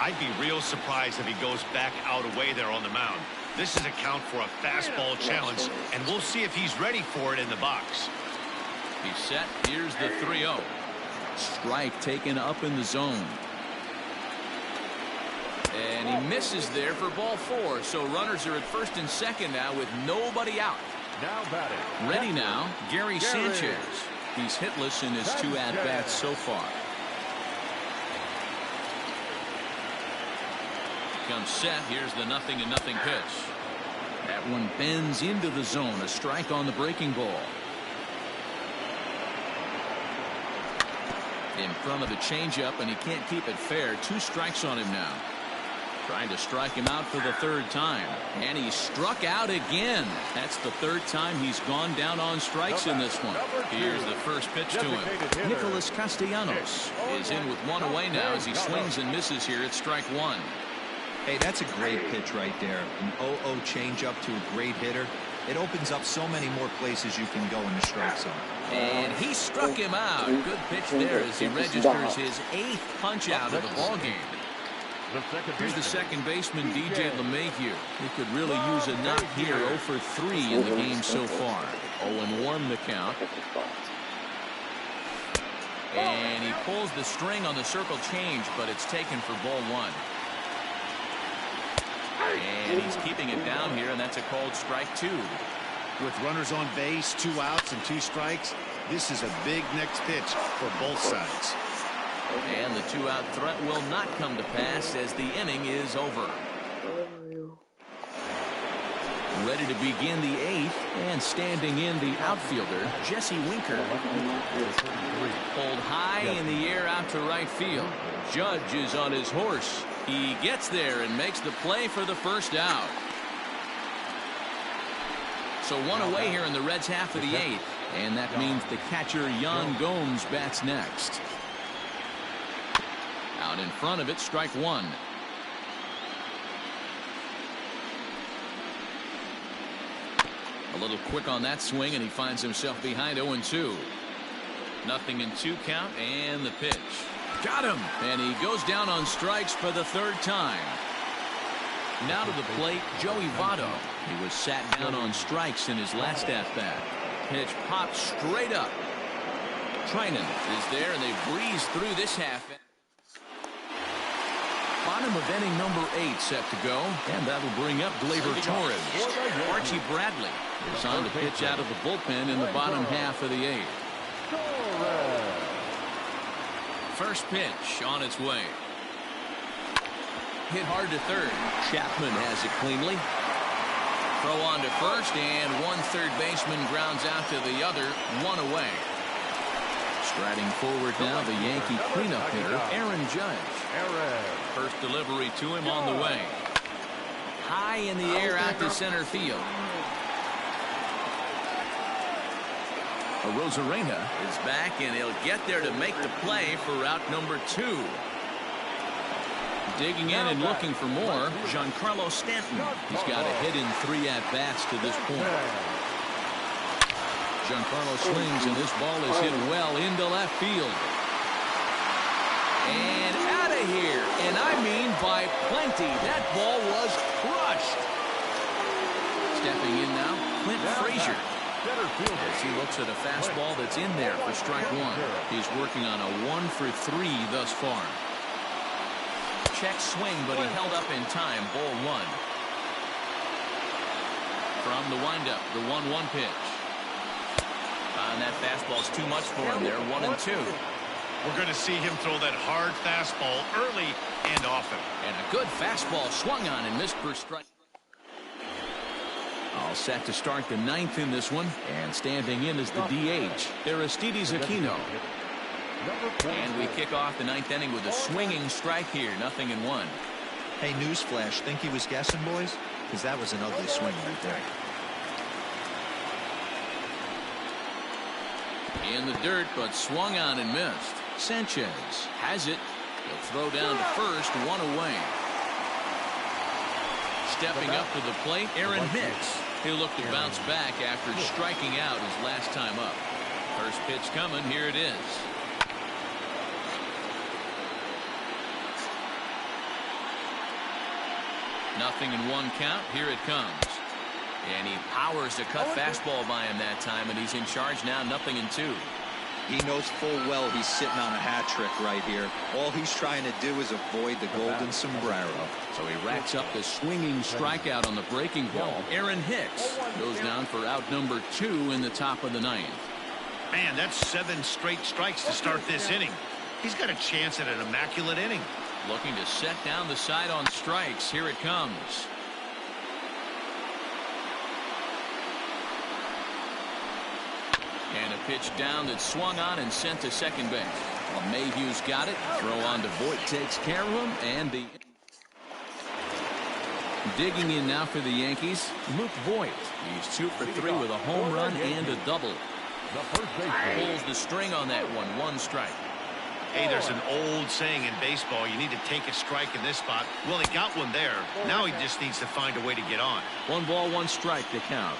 I'd be real surprised if he goes back out away there on the mound. This is a count for a fastball challenge, and we'll see if he's ready for it in the box. He's set. Here's the 3-0. Strike taken up in the zone. And he misses there for ball 4. So runners are at first and second now with nobody out. Now batting. Ready now, Gary Sanchez. He's hitless in his 2 at-bats so far. Comes set. Here's the 0-0 pitch. That one bends into the zone. A strike on the breaking ball. In front of the changeup, and he can't keep it fair. 2 strikes on him now. Trying to strike him out for the 3rd time. And he struck out again. That's the 3rd time he's gone down on strikes in this one. Here's the first pitch to him. Nicholas Castellanos is in with 1 away now as he swings and misses here at strike 1. Hey, that's a great pitch right there. An 0-0 changeup to a great hitter. It opens up so many more places you can go in the strike zone. And he struck him out. Good pitch there as he registers his 8th punch out of the ballgame. Here's the second baseman, DJ LeMahieu. He could really use a knock here. 0 for 3 in the game so far. 0-1 the count. And he pulls the string on the circle change, but it's taken for ball 1. And he's keeping it down here, and that's a called strike 2. With runners on base, 2 outs and 2 strikes, this is a big next pitch for both sides. And the 2-out threat will not come to pass as the inning is over. Ready to begin the 8th, and standing in the outfielder, Jesse Winker. Pulled high in the air out to right field. Judge is on his horse. He gets there and makes the play for the first out. So 1 away here in the Reds' half of the 8th, and that means the catcher Yan Gomes bats next. Out in front of it, strike 1. A little quick on that swing, and he finds himself behind 0-2. 0-2 count, and the pitch. Got him! And he goes down on strikes for the 3rd time. Now to the plate, Joey Votto. He was sat down on strikes in his last at-bat. Pitch popped straight up. Trinan is there, and they breeze through this half. Bottom of inning number 8 set to go, and that'll bring up Gleyber Torres. Archie Bradley is on the pitch out of the bullpen in the bottom half of the 8th. First pitch on its way. Hit hard to 3rd. Chapman has it cleanly. Throw on to first, and 1 third baseman grounds out to the other. 1 away. Striding forward now, the Yankee cleanup hitter, Aaron Judge. First delivery to him on the way. High in the air out to center field. Rosarena is back, and he'll get there to make the play for route number 2. Digging in and looking for more, Giancarlo Stanton. He's got a hit in 3 at-bats to this point. Giancarlo swings, and this ball is hit well into left field. And out of here, and I mean by plenty. That ball was crushed. Stepping in now, Clint Frazier. As he looks at a fastball that's in there for strike 1. He's working on a 1 for 3 thus far. Check swing, but he held up in time. Ball 1. From the windup, the 1-1 pitch. And that fastball's too much for him there. 1-2. We're going to see him throw that hard fastball early and often. And a good fastball swung on and missed for strike. All set to start the 9th in this one, and standing in is the DH, Aristides Aquino. And we kick off the 9th inning with a swinging strike here, 0-1. Hey, newsflash, think he was guessing, boys? Because that was an ugly swing right there. In the dirt, but swung on and missed. Sanchez has it. He'll throw down to first, 1 away. Stepping up to the plate, Aaron Hicks. He'll look to bounce back after striking out his last time up. First pitch coming, here it is. Nothing in 1 count, here it comes. And he powers a cut fastball by him that time, and he's in charge now, 0-2. He knows full well he's sitting on a hat trick right here. All he's trying to do is avoid the golden sombrero. So he racks up the swinging strikeout on the breaking ball. Aaron Hicks goes down for out number 2 in the top of the 9th. Man, that's 7 straight strikes to start this inning. He's got a chance at an immaculate inning. Looking to set down the side on strikes. Here it comes. And a pitch down that swung on and sent to second base. Well, Mayhew's got it. Throw on to Voit takes care of him. And the digging in now for the Yankees, Luke Voit. He's 2 for 3 with a home run and a double. Pulls the string on that one. 1 strike. Hey, there's an old saying in baseball, you need to take a strike in this spot. Well, he got one there. Now he just needs to find a way to get on. 1 ball, 1 strike to count.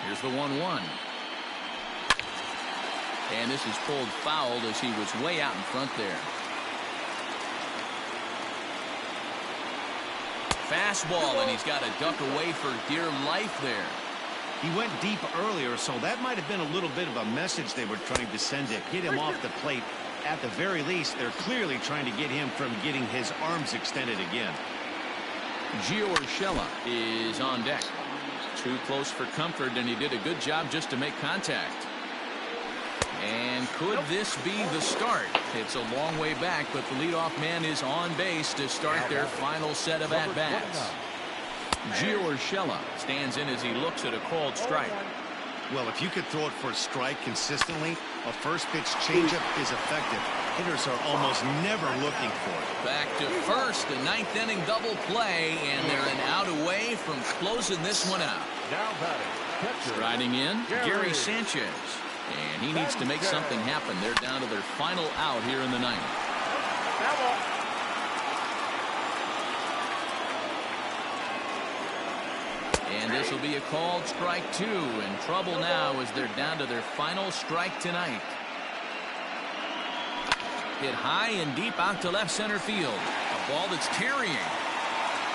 Here's the 1-1. And this is pulled foul as he was way out in front there. Fastball, and he's got to duck away for dear life there. He went deep earlier, so that might have been a little bit of a message they were trying to send to get him off the plate. At the very least, they're clearly trying to get him from getting his arms extended again. Gio Urshela is on deck. Too close for comfort, and he did a good job just to make contact. And could this be the start? It's a long way back, but the leadoff man is on base to start their final set of at-bats. Gio Urshela stands in as he looks at a called strike. Well, if you could throw it for a strike consistently, a first pitch changeup is effective. Hitters are almost never looking for it. Back to first, a 9th inning double play, and they're an out away from closing this one out. Striding in, Gary Sanchez. And he needs to make something happen. They're down to their final out here in the 9th. And this will be a called strike 2. In trouble now as they're down to their final strike tonight. Hit high and deep out to left center field. A ball that's carrying.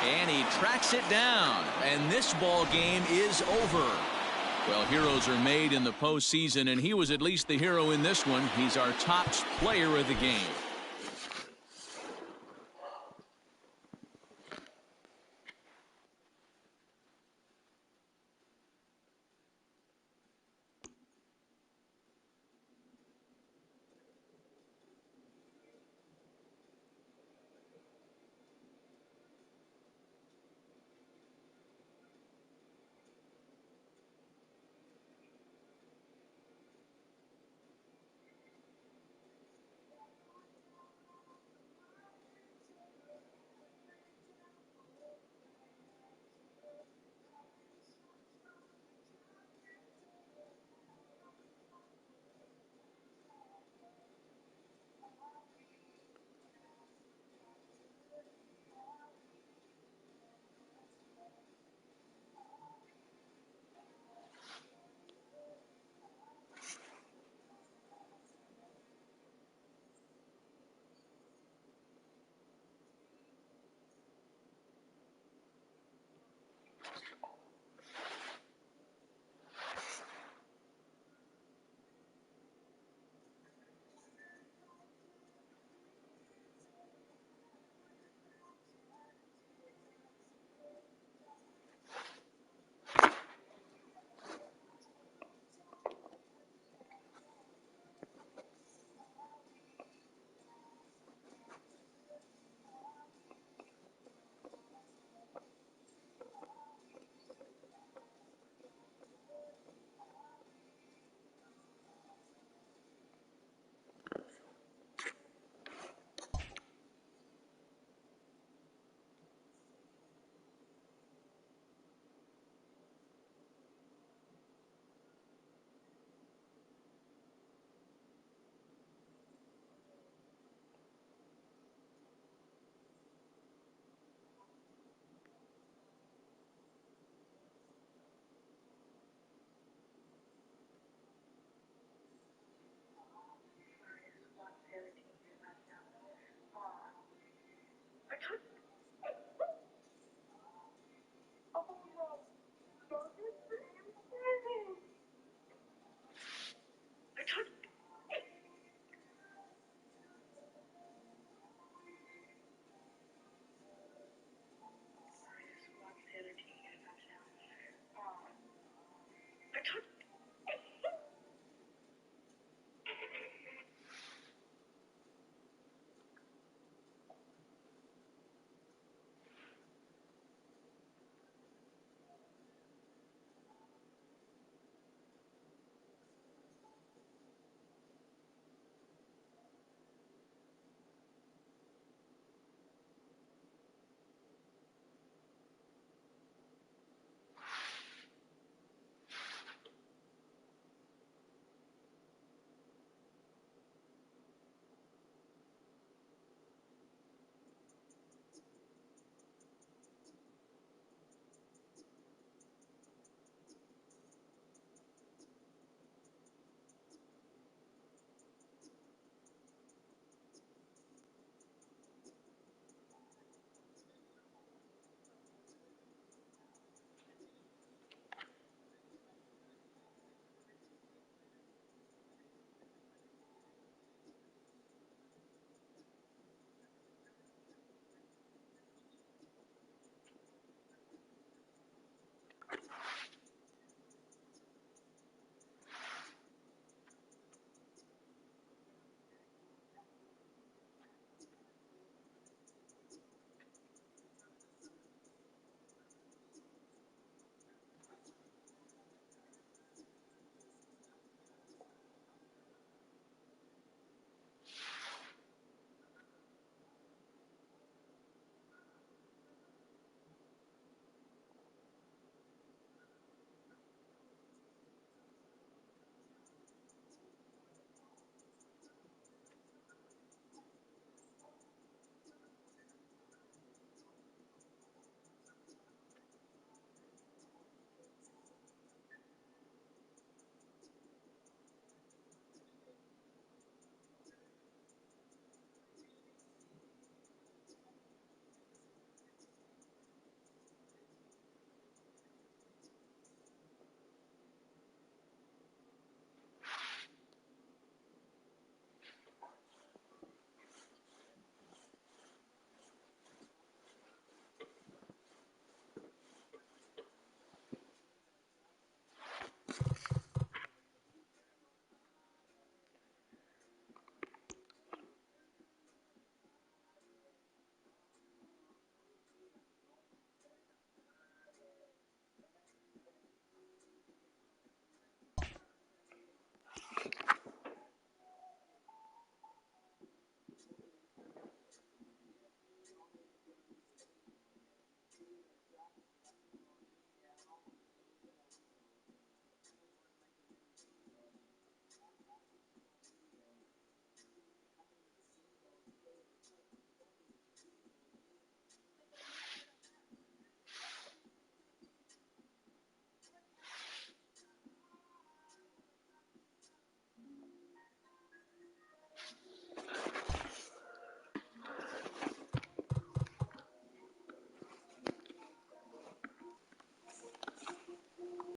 And he tracks it down. And this ball game is over. Well, heroes are made in the postseason, and he was at least the hero in this one. He's our top player of the game.